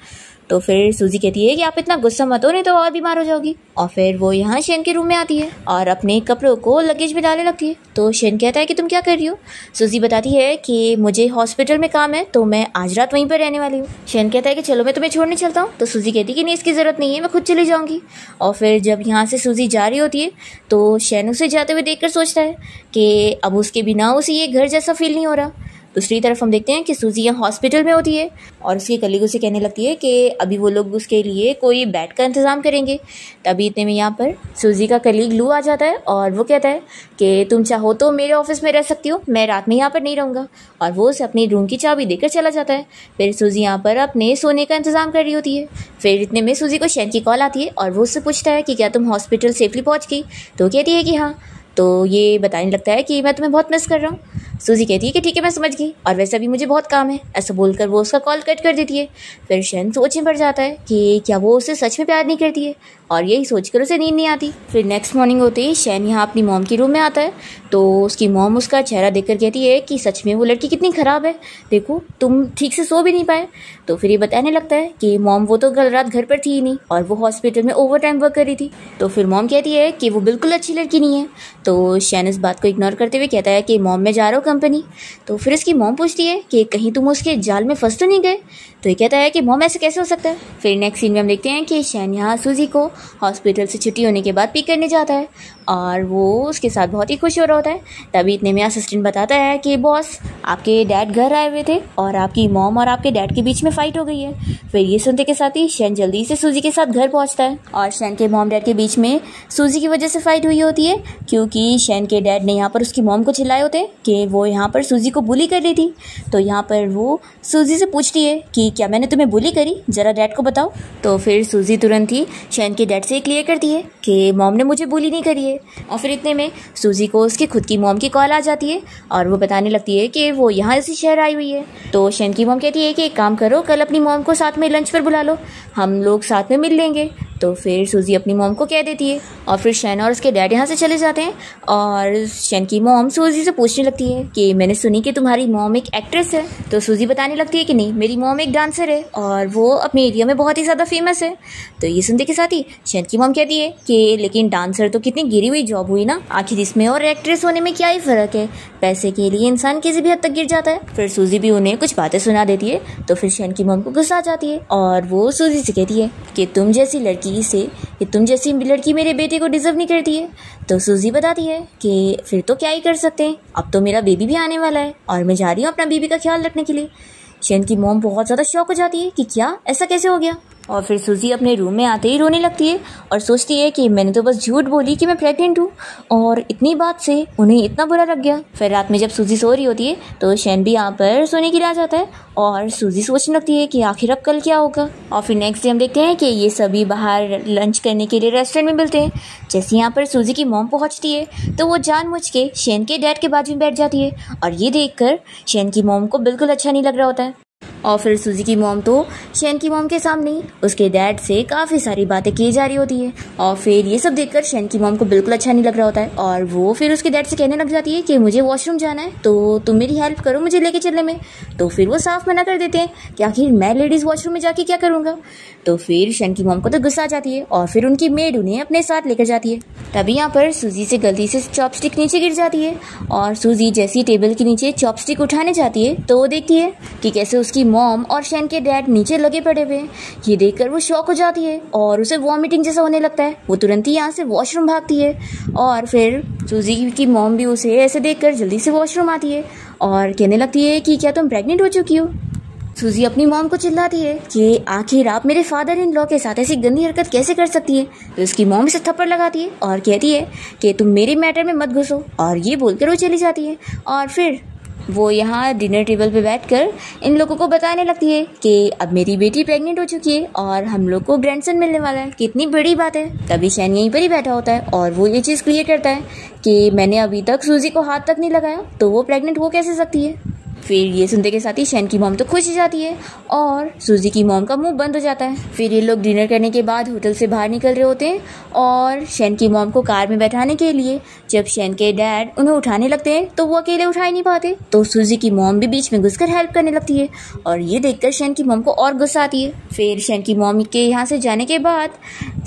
तो फिर सूजी कहती है कि आप इतना गुस्सा मत हो, नहीं तो और बीमार हो जाओगी। और फिर वो यहाँ शेन के रूम में आती है और अपने कपड़ों को लगेज में डालने लगती है। तो शेन कहता है कि तुम क्या कर रही हो। सूजी बताती है कि मुझे हॉस्पिटल में काम है, तो मैं आज रात वहीं पर रहने वाली हूँ। शेन कहता है कि चलो मैं तुम्हें छोड़ने चलता हूँ। तो सूजी कहती है कि नहीं, इसकी ज़रूरत नहीं है, मैं खुद चली जाऊँगी। और फिर जब यहाँ से सूजी जा रही होती है तो शेन उसे जाते हुए देखकर सोचता है कि अब उसके बिना उसे ये घर जैसा फील नहीं हो रहा। दूसरी तरफ हम देखते हैं कि सूजी यहाँ हॉस्पिटल में होती है और उसकी कलीग उसे कहने लगती है कि अभी वो लोग उसके लिए कोई बेड का इंतज़ाम करेंगे। तभी इतने में यहाँ पर सूजी का कलीग लू आ जाता है और वो कहता है कि तुम चाहो तो मेरे ऑफिस में रह सकती हो, मैं रात में यहाँ पर नहीं रहूँगा। और वो उसे अपनी रूम की चाबी देकर चला जाता है। फिर सूजी यहाँ पर अपने सोने का इंतज़ाम कर रही होती है। फिर इतने में सूजी को शेन की कॉल आती है और वो उससे पूछता है कि क्या तुम हॉस्पिटल सेफली पहुँच गई। तो कहती है कि हाँ। तो ये बताने लगता है कि मैं तुम्हें बहुत मिस कर रहा हूँ। सूजी कहती है कि ठीक है, मैं समझ गई, और वैसे भी मुझे बहुत काम है। ऐसा बोलकर वो उसका कॉल कट कर देती है। फिर शेन सोच में पड़ जाता है कि क्या वो उसे सच में प्यार नहीं करती है, और यही सोचकर उसे नींद नहीं आती। फिर नेक्स्ट मॉर्निंग होते ही शेन यहाँ अपनी मॉम के रूम में आता है। तो उसकी मॉम उसका चेहरा देखकर कहती है कि सच में वो लड़की कितनी ख़राब है, देखो तुम ठीक से सो भी नहीं पाए। तो फिर ये बताने लगता है कि मॉम वो तो कल रात घर पर थी ही नहीं और वो हॉस्पिटल में ओवर टाइम वर्क कर रही थी। तो फिर मॉम कहती है कि वो बिल्कुल अच्छी लड़की नहीं है। तो शेन इस बात को इग्नोर करते हुए कहता है कि मॉम मैं जा रहा हूँ कंपनी। तो फिर उसकी मॉम पूछती है कि कहीं तुम उसके जाल में फंस तो नहीं गए। तो ये कहता है कि मॉम ऐसे कैसे हो सकता है। फिर नेक्स्ट सीन में हम देखते हैं कि शेन यहाँ सूजी को हॉस्पिटल से छुट्टी होने के बाद पिक करने जाता है और वो उसके साथ बहुत ही खुश हो रहा होता है। तभी इतने में असिस्टेंट बताता है कि बॉस आपके डैड घर आए हुए थे और आपकी मॉम और आपके डैड के बीच में फाइट हो गई है। फिर ये सुनते के साथ ही शेन जल्दी से सूजी के साथ घर पहुंचता है और शेन के मॉम डैड के बीच में सूजी की वजह से फाइट हुई होती है, क्योंकि शेन के डैड ने यहाँ पर उसकी मॉम को चिल्लाए होते कि वो यहाँ पर सूजी को बुली कर रही थी। तो यहाँ पर वो सूजी से पूछती है कि क्या मैंने तुम्हें बुली करी, ज़रा डैड को बताओ। तो फिर सूजी तुरंत ही शेन के डैड से क्लियर करती है कि मॉम ने मुझे बुली नहीं करी है। और फिर इतने में सूजी को उसकी खुद की मॉम की कॉल आ जाती है और वो बताने लगती है कि वो यहाँ इसी शहर आई हुई है। तो शेन की मॉम कहती है कि एक काम करो, कल अपनी मॉम को साथ में लंच पर बुला लो, हम लोग साथ में मिल लेंगे। तो फिर सूजी अपनी मॉम को कह देती है और फिर शेन और उसके डैड यहाँ से चले जाते हैं। और शेन की मॉम सूजी से पूछने लगती है कि मैंने सुनी कि तुम्हारी मॉम एक एक्ट्रेस है। तो सूजी बताने लगती है कि नहीं, मेरी मॉम एक डांसर है और वो अपने एरिया में बहुत ही ज़्यादा फेमस है। तो ये सुनते के साथ ही शेन की मॉम कहती है कि लेकिन डांसर तो कितनी गिरी हुई जॉब हुई ना, आखिर इसमें और एक्ट्रेस होने में क्या ही फ़र्क है, पैसे के लिए इंसान किसी भी हद तक गिर जाता है। फिर सूजी भी उन्हें कुछ बातें सुना देती है। तो फिर शेन की मॉम को गुस्सा आ जाती है और वो सूजी से कहती है कि तुम जैसी लड़की मेरे बेटे को डिजर्व नहीं करती है। तो सूजी बताती है कि फिर तो क्या ही कर सकते हैं, अब तो मेरा बेबी भी आने वाला है और मैं जा रही हूँ अपना बेबी का ख्याल रखने के लिए। शेन की मॉम बहुत ज़्यादा शॉक हो जाती है कि क्या ऐसा कैसे हो गया। और फिर सूजी अपने रूम में आते ही रोने लगती है और सोचती है कि मैंने तो बस झूठ बोली कि मैं प्रेग्नेंट हूँ, और इतनी बात से उन्हें इतना बुरा लग गया। फिर रात में जब सूजी सो रही होती है तो शेन भी यहाँ पर सोने के लिए आ जाता है और सूजी सोचने लगती है कि आखिर अब कल क्या होगा। और फिर नेक्स्ट डे हम देखते हैं कि ये सभी बाहर लंच करने के लिए रेस्टोरेंट में मिलते हैं। जैसे यहाँ पर सूजी की मॉम पहुँचती है तो वो जानबूझ के शेन के डैड के बाजू में बैठ जाती है और ये देखकर शेन की मॉम को बिल्कुल अच्छा नहीं लग रहा होता है। और फिर सूजी की मॉम तो शेन की मॉम के सामने उसके डैड से काफ़ी सारी बातें की जा रही होती है और फिर ये सब देखकर शेन की मॉम को बिल्कुल अच्छा नहीं लग रहा होता है और वो फिर उसके डैड से कहने लग जाती है कि मुझे वॉशरूम जाना है, तो तुम मेरी हेल्प करो मुझे लेके चलने में। तो फिर वो साफ मना कर देते हैं कि आखिर मैं लेडीज़ वॉशरूम में जाके क्या करूँगा। तो फिर शेन की मॉम को तो गुस्सा आ जाती है और फिर उनकी मेड उन्हें अपने साथ लेकर जाती है। तभी यहाँ पर सूजी से गलती से चॉपस्टिक नीचे गिर जाती है और सूजी जैसी टेबल के नीचे चॉपस्टिक उठाने जाती है तो वो देखती है कि कैसे उसकी मॉम और शेन के डैड नीचे लगे पड़े हुए। ये देखकर वो शॉक हो जाती है और उसे वॉमिटिंग जैसा होने लगता है। वो तुरंत ही यहाँ से वॉशरूम भागती है और फिर सूजी की मॉम भी उसे ऐसे देखकर जल्दी से वॉशरूम आती है और कहने लगती है कि क्या तुम प्रेग्नेंट हो चुकी हो। सूजी अपनी मॉम को चिल्लाती है कि आखिर आप मेरे फादर इन लॉ के साथ ऐसी गंदी हरकत कैसे कर सकती है। तो उसकी मॉम से थप्पड़ लगाती है और कहती है कि तुम मेरे मैटर में मत घुसो, और ये बोलकर वो चली जाती है। और फिर वो यहाँ डिनर टेबल पे बैठकर इन लोगों को बताने लगती है कि अब मेरी बेटी प्रेग्नेंट हो चुकी है और हम लोग को ग्रैंडसन मिलने वाला है, कितनी बड़ी बात है। तभी शेन यहीं पर ही बैठा होता है और वो ये चीज़ क्लियर करता है कि मैंने अभी तक सूजी को हाथ तक नहीं लगाया, तो वो प्रेग्नेंट हो कैसे सकती है। फिर ये सुनते के साथ ही शेन की मॉम तो खुश हो जाती है और सूजी की मॉम का मुंह बंद हो जाता है। फिर ये लोग डिनर करने के बाद होटल से बाहर निकल रहे होते हैं और शेन की मॉम को कार में बैठाने के लिए जब शैन के डैड उन्हें उठाने लगते हैं तो वो अकेले उठा ही नहीं पाते, तो सूजी की मॉम भी बीच में घुसकर हेल्प करने लगती है और ये देखकर शैन की मॉम को और गुस्सा आती है। फिर शैन की मॉम के यहाँ से जाने के बाद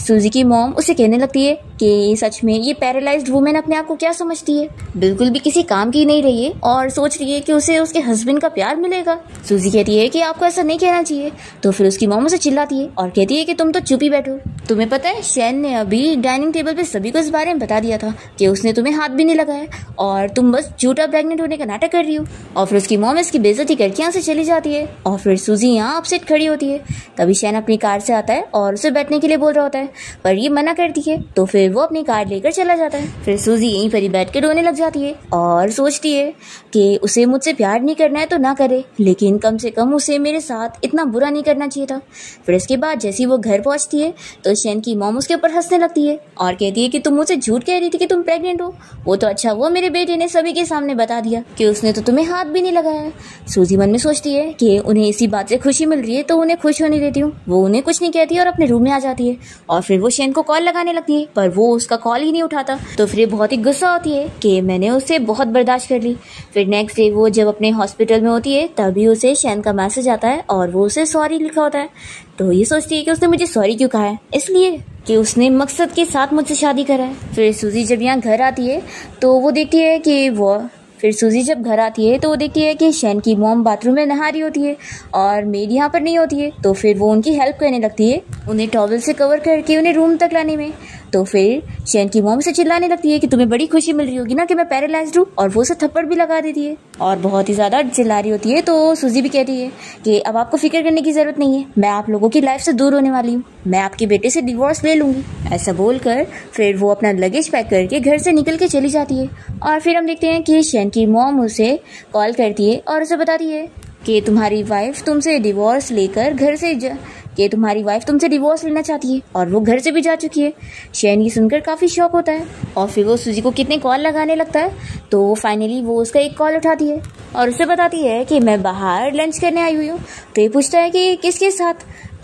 सूजी की मॉम उसे कहने लगती है कि सच में ये पैरालाइज्ड वुमेन अपने आप को क्या समझती है, बिल्कुल भी किसी काम की नहीं रही है और सोच रही है कि उसे उसके हस्बैंड का प्यार मिलेगा। सूजी कहती है कि आपको ऐसा नहीं कहना चाहिए, तो फिर उसकी मॉम उसे चिल्लाती है और कहती है कि तुम तो चुप ही बैठो। तुम्हें पता है शैन ने अभी डाइनिंग टेबल पे सभी को इस बारे में बता दिया था कि उसने तुम्हें हाथ भी नहीं लगाया और तुम बस झूठा प्रेग्नेंट होने का नाटक कर रही हो। और फिर उसकी मॉम इसकी बेइज्जती करके यहाँ से चली जाती है और फिर सूजी यहाँ अपसेट खड़ी होती है। तभी शैन अपनी कार से आता है और उसे बैठने के लिए बोल रहा होता है, पर ये मना करती है, तो फिर वो अपनी कार लेकर चला जाता है। फिर सूजी यहीं पर ही बैठ कर रोने लग जाती है और सोचती है कि उसे मुझसे प्यार नहीं करना है तो ना करे, लेकिन कम से कम उसे मेरे साथ इतना बुरा नहीं करना चाहिए था। फिर इसके बाद जैसे ही वो घर पहुंचती है तो शैन की मॉम उसके ऊपर हंसने लगती है और कहती है कि तुम मुझसे झूठ कह रही थी कि तुम प्रेग्नेंट हो, वो तो अच्छा वो मेरे बेटे ने सभी के सामने बता दिया कि उसने तो तुम्हें हाथ भी नहीं लगाया। सूजी मन में सोचती है कि उन्हें इसी बात से खुशी मिल रही है तो उन्हें खुश होने देती हूँ। वो उन्हें कुछ नहीं कहती और अपने रूम में आ जाती है और फिर वो शैन को कॉल लगाने लगती है, पर वो उसका कॉल ही नहीं उठाता। तो फिर बहुत ही गुस्सा होती है कि मैंने उसे बहुत बर्दाश्त कर ली। फिर नेक्स्ट डे वो जब अपने हॉस्पिटल में होती है तभी उसे शैन का मैसेज आता है और वो उसे सॉरी लिखा होता है। तो ये सोचती है कि उसने मुझे सॉरी क्यों कहा है, इसलिए कि उसने मकसद के साथ मुझसे शादी करा है। फिर सूजी जब यहाँ घर आती है तो वो देखती है कि शैन की मॉम बाथरूम में नहा रही होती है और मेड यहाँ पर नहीं होती है। तो फिर वो उनकी हेल्प करने लगती है, उन्हें टॉवल से कवर करके उन्हें रूम तक लाने में। तो फिर शैन की मॉम से चिल्लाने लगती है कि तुम्हें बड़ी खुशी मिल रही होगी ना कि मैं पैरालाइज्ड हूँ, और वो उसे थप्पड़ भी लगा देती है और बहुत ही ज़्यादा चिल्ला रही होती है। तो सूजी भी कहती है कि अब आपको फिक्र करने की ज़रूरत नहीं है, मैं आप लोगों की लाइफ से दूर होने वाली हूँ, मैं आपके बेटे से डिवोर्स ले लूँगी। ऐसा बोलकर फिर वो अपना लगेज पैक करके घर से निकल के चली जाती है। और फिर हम देखते हैं कि शैन की मॉम उसे कॉल करती है और उसे बताती है कि तुम्हारी वाइफ तुमसे डिवोर्स लेना चाहती है और वो घर से भी जा चुकी है। शैन ये सुनकर काफ़ी शॉक होता है और फिर वो सूजी को कितने कॉल लगाने लगता है, तो फाइनली वो उसका एक कॉल उठाती है और उसे बताती है कि मैं बाहर लंच करने आई हुई हूँ। तो ये पूछता है कि किसके साथ,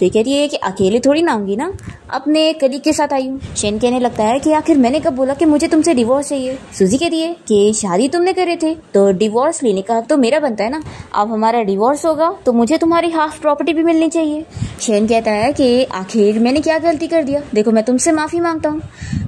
तो कहती है कि अकेले थोड़ी ना आऊंगी ना, अपने कलीग के साथ आई हूँ। शैन कहने लगता है कि आखिर मैंने कब बोला कि मुझे तुमसे डिवोर्स चाहिए। सूजी कहती है कि शादी तुमने करे थे तो डिवोर्स लेने का तो मेरा बनता है ना, अब हमारा डिवोर्स होगा तो मुझे तुम्हारी हाफ प्रॉपर्टी भी मिलनी चाहिए। शैन कहता है कि आखिर मैंने क्या गलती कर दिया, देखो मैं तुमसे माफी मांगता हूँ।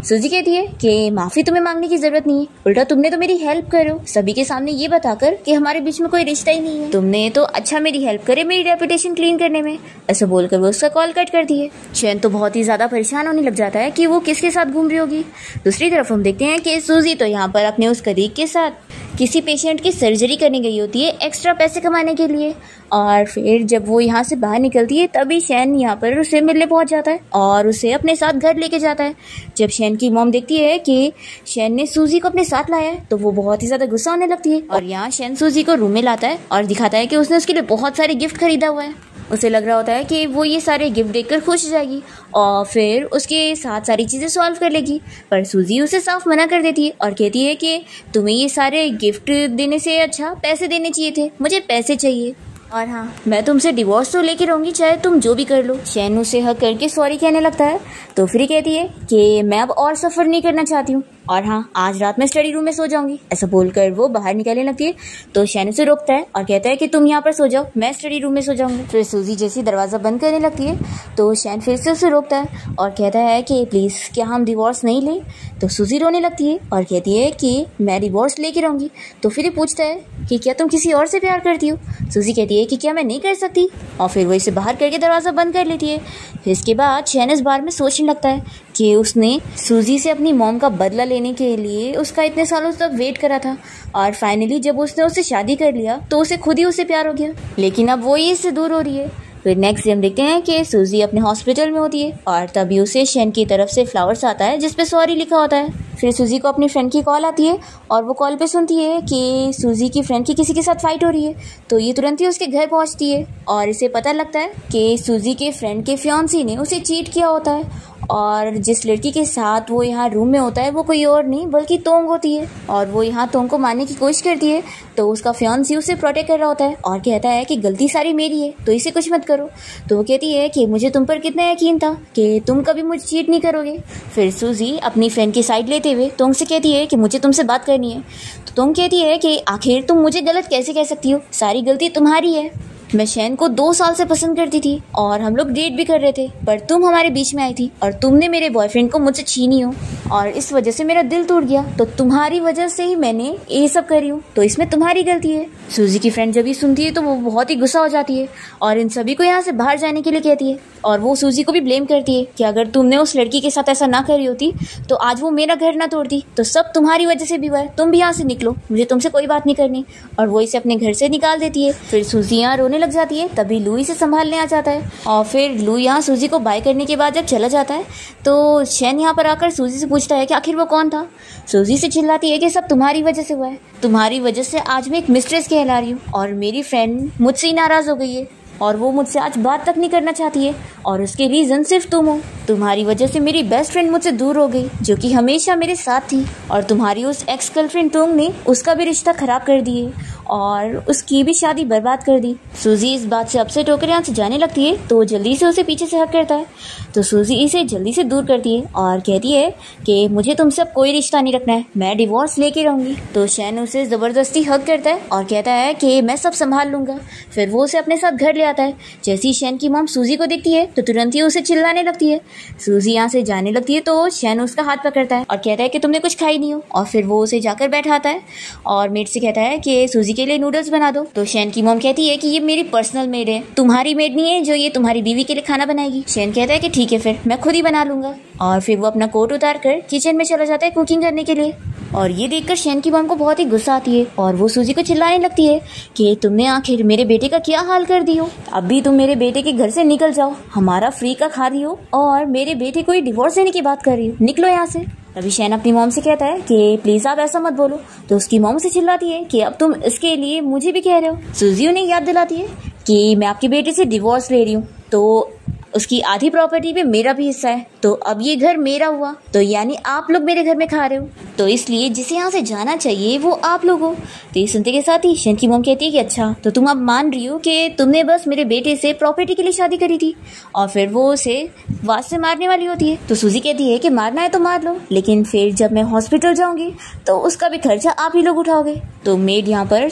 सूजी कहती है कि माफी तुम्हें मांगने की जरूरत नहीं है, उल्टा तुमने तो मेरी हेल्प करो सभी के सामने ये बताकर कि हमारे बीच में कोई रिश्ता ही नहीं है, तुमने तो अच्छा मेरी हेल्प करे मेरी रेपुटेशन क्लीन करने में। ऐसा बोलकर वो उसका कॉल कट कर दिए। शैन तो बहुत ही ज्यादा परेशान होने लग जाता है कि वो किसके साथ घूम रही होगी। दूसरी तरफ हम देखते हैं कि सूजी तो यहाँ पर अपने उस कलीग के साथ किसी पेशेंट की सर्जरी करने गई होती है एक्स्ट्रा पैसे कमाने के लिए। और फिर जब वो यहाँ से बाहर निकलती है तभी शैन यहाँ पर उसे मिलने पहुंच जाता है और उसे अपने साथ घर लेके जाता है। जब शैन की मॉम देखती है कि शैन ने सूजी को अपने साथ लाया है तो वो बहुत ही ज्यादा गुस्सा होने लगती है और यहाँ शैन सूजी को रूम में लाता है और दिखाता है कि उसने उसके लिए बहुत सारे गिफ्ट खरीदा हुआ है। उसे लग रहा होता है कि वो ये सारे गिफ्ट देखकर खुश हो जाएगी और फिर उसके साथ सारी चीज़ें सॉल्व कर लेगी, पर सूजी उसे साफ मना कर देती है और कहती है कि तुम्हें ये सारे गिफ्ट देने से अच्छा पैसे देने चाहिए थे, मुझे पैसे चाहिए, और हाँ मैं तुमसे डिवोर्स तो लेके रहूंगी चाहे तुम जो भी कर लो। शैन उसे हक करके सॉरी कहने लगता है तो फिर कहती है कि मैं अब और सफ़र नहीं करना चाहती हूँ और हाँ आज रात में स्टडी रूम में सो जाऊंगी। ऐसा बोलकर वो बाहर निकलने लगती है तो शैन उसे रोकता है और कहता है कि तुम यहाँ पर सो जाओ, मैं स्टडी रूम में सो जाऊंगी। फिर सूजी जैसी दरवाज़ा बंद करने लगती है तो शैन फिर से उसे रोकता है और कहता है कि प्लीज़ क्या हम डिवोर्स नहीं लें। तो सूजी रोने लगती है और कहती है कि मैं डिवोर्स लेके रहूँगी। तो फिर ये पूछता है कि क्या तुम किसी और से प्यार करती हो। सूजी कहती है कि क्या मैं नहीं कर सकती, और फिर वो इसे बाहर करके दरवाज़ा बंद कर लेती है। फिर इसके बाद शैन इस बारे में सोचने लगता है कि उसने सूजी से अपनी मॉम का बदला लेने के लिए उसका इतने सालों तक वेट करा था और फाइनली जब उसने उससे शादी कर लिया तो उसे खुद ही उससे प्यार हो गया, लेकिन अब वो ही इससे दूर हो रही है। फिर नेक्स्ट डे हम देखते हैं कि सूजी अपने हॉस्पिटल में होती है और तभी उसे शैन की तरफ से फ्लावर्स आता है जिसपे सॉरी लिखा होता है। फिर सूजी को अपनी फ्रेंड की कॉल आती है और वो कॉल पे सुनती है कि सूजी की फ्रेंड की किसी के साथ फाइट हो रही है, तो ये तुरंत ही उसके घर पहुंचती है और इसे पता लगता है कि सूजी के फ्रेंड के फियांसी ने उसे चीट किया होता है और जिस लड़की के साथ वो यहाँ रूम में होता है वो कोई और नहीं बल्कि तोंग होती है। और वो यहाँ तोंग को मारने की कोशिश करती है तो उसका फियांसी उसे प्रोटेक्ट कर रहा होता है और कहता है कि गलती सारी मेरी है तो इसे कुछ मत करो। तो वो कहती है कि मुझे तुम पर कितना यकीन था कि तुम कभी मुझे चीट नहीं करोगे। फिर सूजी अपनी फ्रेंड की साइड लेते हुए तोंग से कहती है कि मुझे तुमसे बात करनी है। तो तोंग कहती है कि आखिर तुम मुझे गलत कैसे कह सकती हो, सारी गलती तुम्हारी है। मैं शैन को 2 साल से पसंद करती थी और हम लोग डेट भी कर रहे थे, पर तुम हमारे बीच में आई थी और तुमने मेरे बॉयफ्रेंड को मुझसे छीनी हो और इस वजह से मेरा दिल टूट गया। तो तुम्हारी वजह से ही मैंने ये सब करी हूँ, तो इसमें तुम्हारी गलती है। सूजी की फ्रेंड जब ये सुनती है तो वो बहुत ही गुस्सा हो जाती है और इन सभी को यहाँ से बाहर जाने के लिए कहती है और वो सूजी को भी ब्लेम करती है कि अगर तुमने उस लड़की के साथ ऐसा ना करी होती तो आज वो मेरा घर ना तोड़ती, तो सब तुम्हारी वजह से भी हुआ है, तुम भी यहाँ से निकलो, मुझे तुमसे कोई बात नहीं करनी। और वो इसे अपने घर से निकाल देती है। फिर सूजी यहाँ रोने लग जाती है, तभी लू इसे संभालने आ जाता है और फिर लू यहाँ सूजी को बाय करने के बाद जब चला जाता है तो शैन यहाँ पर आकर सूजी से पूछता है कि आखिर वो कौन था। सूजी से चिल्लाती है कि सब तुम्हारी वजह से हुआ है, तुम्हारी वजह से आज मैं एक मिस्ट्रेस कहला रही हूँ और मेरी फ्रेंड मुझसे ही नाराज हो गई है और वो मुझसे आज बात तक नहीं करना चाहती है और उसके रीजन सिर्फ तुम हो। तुम्हारी वजह से मेरी बेस्ट फ्रेंड मुझसे दूर हो गई जो कि हमेशा मेरे साथ थी और तुम्हारी उस एक्स गर्लफ्रेंड तोंग ने उसका भी रिश्ता खराब कर दिए और उसकी भी शादी बर्बाद कर दी। सूजी इस बात से अपसेट होकर यहाँ से जाने लगती है तो जल्दी से उसे पीछे से हक करता है। तो सूजी इसे जल्दी से दूर करती है और कहती है कि मुझे तुमसे अब कोई रिश्ता नहीं रखना है, मैं डिवोर्स लेके रहूंगी। तो शैन उसे जबरदस्ती हक करता है और कहता है कि मैं सब संभाल लूंगा। फिर वो उसे अपने साथ घर ले आता है। जैसे ही शैन की मॉम सूजी को देखती है तो तुरंत ही उसे चिल्लाने लगती है। सूजी यहाँ से जाने लगती है तो शैन उसका हाथ पकड़ता है और कहता है कि तुमने कुछ खाई नहीं हो और फिर वो उसे जाकर बैठाता है और मेड से कहता है कि सूजी के लिए नूडल्स बना दो। तो शैन की मॉम कहती है कि ये मेरी पर्सनल मेड है, तुम्हारी मेड नहीं है जो ये तुम्हारी बीवी के लिए खाना बनाएगी। शैन कहता है कि ठीक है फिर मैं खुद ही बना लूंगा और फिर वो अपना कोट उतार कर किचन में चला जाता है कुकिंग करने के लिए। और ये देखकर शैन की मॉम को बहुत ही गुस्सा आती है और वो सूजी को चिल्लाने लगती है कि तुमने आखिर मेरे बेटे का क्या हाल कर दी हो, अभी तुम मेरे बेटे के घर से निकल जाओ, हमारा फ्री का खा रही हो और मेरे बेटे को डिवोर्स देने की बात कर रही हो, निकलो यहाँ से। तभी शैन अपनी मॉम से कहता है कि प्लीज आप ऐसा मत बोलो। तो उसकी मॉम से चिल्लाती है कि अब तुम इसके लिए मुझे भी कह रहे हो। सूजी उन्हें याद दिलाती है कि मैं आपके बेटे से डिवोर्स ले रही हूँ तो उसकी आधी प्रॉपर्टी पे मेरा भी हिस्सा है, तो अब ये घर मेरा हुआ, तो यानी आप लोग मेरे घर में खा रहे हो, तो इसलिए जिसे यहाँ से जाना चाहिए वो आप लोग हो। तो ये सुनते के साथ ही शैन की मॉम कहती है कि अच्छा तो तुम अब मान रही हो कि तुमने बस मेरे बेटे से प्रॉपर्टी के लिए शादी करी थी। और फिर वो उसे वाद से मारने वाली होती है। तो सूजी कहती है कि मारना है तो मार लो, लेकिन फिर जब मैं हॉस्पिटल जाऊंगी तो उसका भी खर्चा आप ही लोग उठाओगे। तो मेड यहाँ पर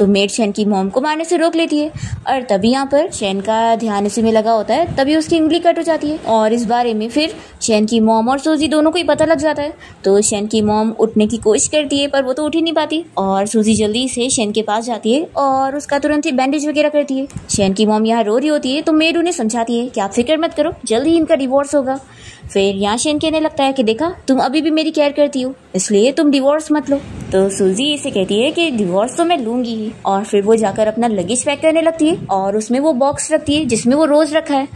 मेड शैन की मॉम को मारने से रोक लेती है और तभी यहाँ पर शैन का ध्यान इसी में लगा होता है, तभी उसकी उंगली कट हो जाती है और इस बारे में फिर शैन की मॉम और सूजी दोनों को ही पता लग जाता है। तो शैन की मॉम उठने की कोशिश करती है पर वो तो उठ ही नहीं पाती और सूजी जल्दी से शैन के पास जाती है और उसका तुरंत ही बैंडेज वगैरह करती है। शैन की मॉम यहाँ रो रही होती है तो मेड उन्हें समझाती है कि आप फिक्र मत करो, जल्द ही इनका डिवोर्स होगा। फिर यहाँ शैन कहने लगता है कि देखा तुम अभी भी मेरी केयर करती हो, इसलिए तुम डिवोर्स मत लो। तो सूजी इसे कहती है कि डिवोर्स तो मैं लूंगी ही और फिर वो जाकर अपना लगेज पैक करने लगती है और उसमें वो बॉक्स रखती है जिसमें वो रोज रखा है।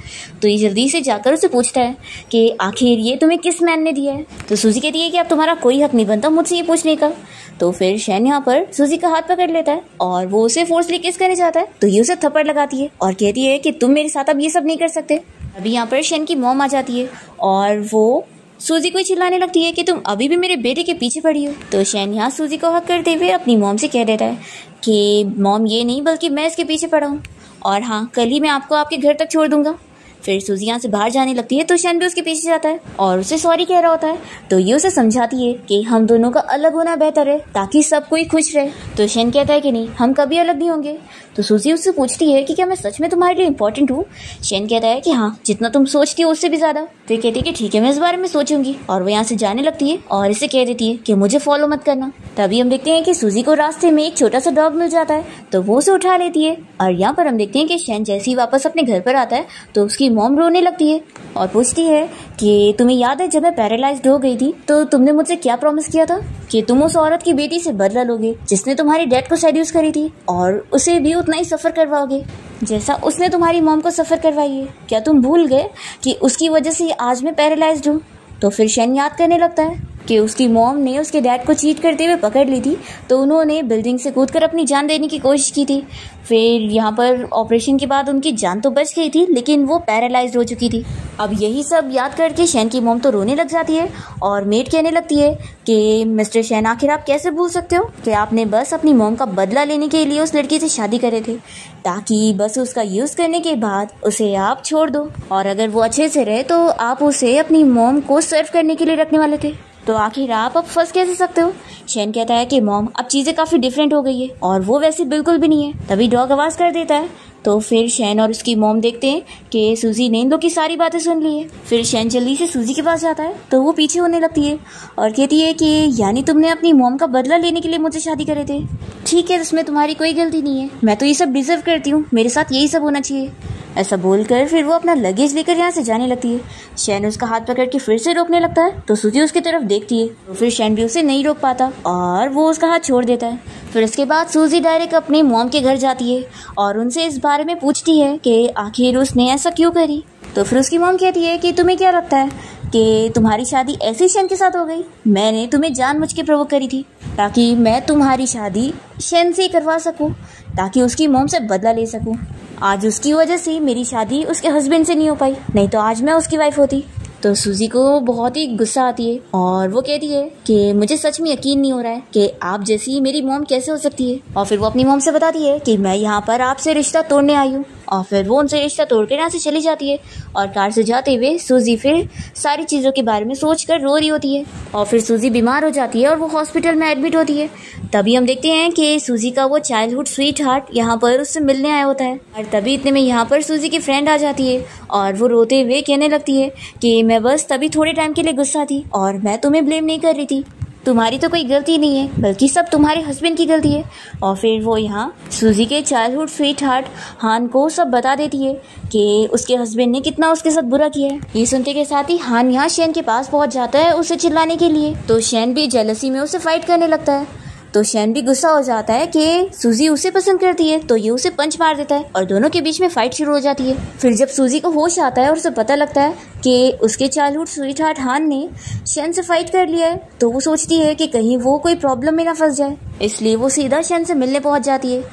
तो ये जल्दी से जाकर उसे पूछता है कि आखिर ये तुम्हें किस मैन ने दिया है। तो सूजी कहती है कि अब तुम्हारा कोई हक नहीं बनता मुझसे ये पूछने का। तो फिर शैन यहाँ पर सूजी का हाथ पकड़ लेता है और वो उसे फोर्सली किस करने जाता है तो ये उसे थप्पड़ लगाती है और कहती है कि तुम मेरे साथ अब ये सब नहीं कर सकते। अभी यहाँ पर शैन की मॉम आ जाती है और वो सूजी को चिल्लाने लगती है कि तुम अभी भी मेरे बेटे के पीछे पड़ी हो। तो शैन यहाँ सूजी को हक करते हुए अपनी मॉम से कह देता है कि मॉम ये नहीं बल्कि मैं इसके पीछे पड़ा हूँ और हाँ कल ही मैं आपको आपके घर तक छोड़ दूंगा। फिर सूजी यहाँ से बाहर जाने लगती है तो शैन भी उसके पीछे जाता है और उसे सॉरी कह रहा होता है। तो ये उसे समझाती है कि हम दोनों का अलग होना बेहतर है ताकि सब कोई खुश रहे। तो शैन कहता है कि नहीं, हम कभी अलग नहीं होंगे। तो सूजी उससे पूछती है कि क्या मैं सच में तुम्हारे लिए इम्पोर्टेंट हूँ। शैन कहता है कि हाँ, जितना तुम सोचती हो उससे भी ज्यादा। तो कहती है कि ठीक है मैं इस बारे में सोचूंगी और वो यहाँ से जाने लगती है और इसे कह देती है कि मुझे फॉलो मत करना। तभी हम देखते हैं कि सूजी को रास्ते में एक छोटा सा डॉग मिल जाता है तो वो उसे उठा लेती है और यहाँ पर हम देखते हैं कि शैन जैसे ही वापस अपने घर पर आता है तो उसकी मॉम रोने लगती है और पूछती है कि तुम्हें याद है जब मैं पैरालाइज्ड हो गई थी तो तुमने मुझसे क्या प्रॉमिस किया था कि तुम उस औरत की बेटी से बदला लोगे जिसने तुम्हारी डैड को सेड्यूस करी थी और उसे भी उतना ही सफर करवाओगे जैसा उसने तुम्हारी मॉम को सफर करवाई है। क्या तुम भूल गए कि उसकी वजह से आज मैं पैरालाइज्ड हूँ। तो फिर शैन याद करने लगता है कि उसकी मॉम ने उसके डैड को चीट करते हुए पकड़ ली थी, तो उन्होंने बिल्डिंग से कूदकर अपनी जान देने की कोशिश की थी। फिर यहाँ पर ऑपरेशन के बाद उनकी जान तो बच गई थी, लेकिन वो पैरालाइज्ड हो चुकी थी। अब यही सब याद करके शैन की मॉम तो रोने लग जाती है और मेड कहने लगती है कि मिस्टर शैन, आखिर आप कैसे भूल सकते हो कि आपने बस अपनी मॉम का बदला लेने के लिए उस लड़की से शादी करे थे, ताकि बस उसका यूज़ करने के बाद उसे आप छोड़ दो, और अगर वो अच्छे से रहे तो आप उसे अपनी मॉम को सर्व करने के लिए रखने वाले थे। तो आखिर आप अब फंस कैसे सकते हो? शैन कहता है कि मॉम, अब चीज़ें काफ़ी डिफरेंट हो गई है और वो वैसी बिल्कुल भी नहीं है। तभी डॉग आवाज़ कर देता है। तो फिर शैन और उसकी मॉम देखते हैं कि सूजी ने इन लोग की सारी बातें सुन ली है। फिर शैन जल्दी से सूजी के पास जाता है तो वो पीछे होने लगती है और कहती है कि यानी तुमने अपनी मॉम का बदला लेने के लिए मुझसे शादी करे थे? ठीक है, इसमें तुम्हारी कोई गलती नहीं है, मैं तो ये सब डिजर्व करती हूँ, मेरे साथ यही सब होना चाहिए। ऐसा बोलकर फिर वो अपना लगेज लेकर यहाँ से जाने लगती है। शैन उसका हाथ पकड़ के फिर से रोकने लगता है तो सूजी उसकी तरफ देखती है, तो फिर शैन भी उसे नहीं रोक पाता और वो उसका हाथ छोड़ देता है। फिर उसके बाद सूजी डायरेक्ट अपनी मॉम के घर जाती है और उनसे इस बारे में पूछती है कि आखिर उसने ऐसा क्यों करी। तो फिर उसकी मॉम कहती है कि तुम्हें क्या लगता है कि तुम्हारी शादी ऐसे ही शैन के साथ हो गई? मैंने तुम्हें जानबूझ के प्रोवोक करी थी ताकि मैं तुम्हारी शादी शैन से ही करवा सकूं, ताकि उसकी मॉम से बदला ले सकूं। आज उसकी वजह से मेरी शादी उसके हस्बैंड से नहीं हो पाई, नहीं तो आज मैं उसकी वाइफ होती। तो सूजी को बहुत ही गुस्सा आती है और वो कहती है कि मुझे सच में यकीन नहीं हो रहा है कि आप जैसी मेरी मॉम कैसे हो सकती है। और फिर वो अपनी मॉम से बताती है कि मैं यहाँ पर आपसे रिश्ता तोड़ने आई हूँ, और फिर वो उनसे रिश्ता तोड़कर यहाँ से चली जाती है। और कार से जाते हुए सूजी फिर सारी चीज़ों के बारे में सोचकर रो रही होती है और फिर सूजी बीमार हो जाती है और वो हॉस्पिटल में एडमिट होती है। तभी हम देखते हैं कि सूजी का वो चाइल्डहुड स्वीट हार्ट यहाँ पर उससे मिलने आया होता है, और तभी इतने में यहाँ पर सूजी की फ्रेंड आ जाती है और वो रोते हुए कहने लगती है कि मैं बस तभी थोड़े टाइम के लिए गुस्सा थी और मैं तुम्हें ब्लेम नहीं कर रही थी, तुम्हारी तो कोई गलती नहीं है, बल्कि सब तुम्हारे हस्बैंड की गलती है। और फिर वो यहाँ सूजी के चाइल्डहुड स्वीट हार्ट हान को सब बता देती है कि उसके हस्बैंड ने कितना उसके साथ बुरा किया है। ये सुनते के साथ ही हान यहाँ शैन के पास पहुँच जाता है उसे चिल्लाने के लिए, तो शैन भी जेलसी में उसे फाइट करने लगता है। तो शैन भी गुस्सा हो जाता है कि सूजी उसे पसंद करती है, तो ये उसे पंच मार देता है और दोनों के बीच में फाइट शुरू हो जाती है। फिर जब सूजी को होश आता है और उसे पता लगता है कि उसके चाइल्डहुड स्वीट हार्ट हान ने शैन से फाइट कर लिया है, तो वो सोचती है कि कहीं वो कोई प्रॉब्लम में ना फंस जाए, इसलिए वो सीधा शैन से मिलने पहुंच जाती है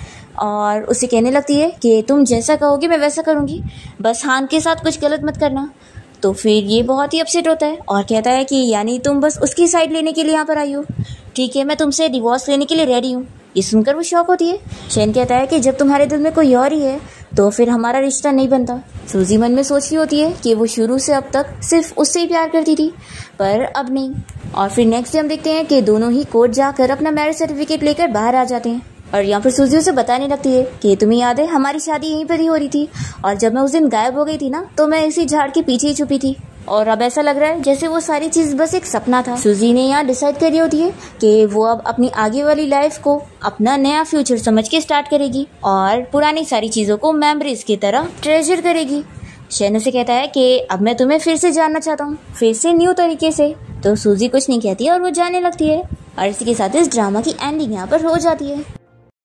और उसे कहने लगती है कि तुम जैसा कहोगे मैं वैसा करूँगी, बस हान के साथ कुछ गलत मत करना। तो फिर ये बहुत ही अपसेट होता है और कहता है कि यानी तुम बस उसकी साइड लेने के लिए यहाँ पर आई हो? ठीक है, मैं तुमसे डिवोर्स लेने के लिए रेडी हूँ। ये सुनकर वो शॉक होती है। शैन कहता है कि जब तुम्हारे दिल में कोई और ही है तो फिर हमारा रिश्ता नहीं बनता। सूजी मन में सोच रही होती है कि वो शुरू से अब तक सिर्फ उससे ही प्यार करती थी, पर अब नहीं। और फिर नेक्स्ट डे हम देखते हैं कि दोनों ही कोर्ट जाकर अपना मैरिज सर्टिफिकेट लेकर बाहर आ जाते हैं और यहाँ पर सूजी उसे बताने लगती है कि तुम्हें याद है हमारी शादी यहीं पर ही हो रही थी, और जब मैं उस दिन गायब हो गई थी ना, तो मैं इसी झाड़ के पीछे ही छुपी थी, और अब ऐसा लग रहा है जैसे वो सारी चीज बस एक सपना था। सूजी ने यहाँ डिसाइड करी होती है कि वो अब अपनी आगे वाली लाइफ को अपना नया फ्यूचर समझ के स्टार्ट करेगी और पुरानी सारी चीजों को मेमोरीज की तरह ट्रेजर करेगी। शैन से कहता है कि अब मैं तुम्हें फिर से जानना चाहता हूँ, फिर से न्यू तरीके से। तो सूजी कुछ नहीं कहती और वो जाने लगती है और इसी के साथ इस ड्रामा की एंडिंग यहाँ पर हो जाती है।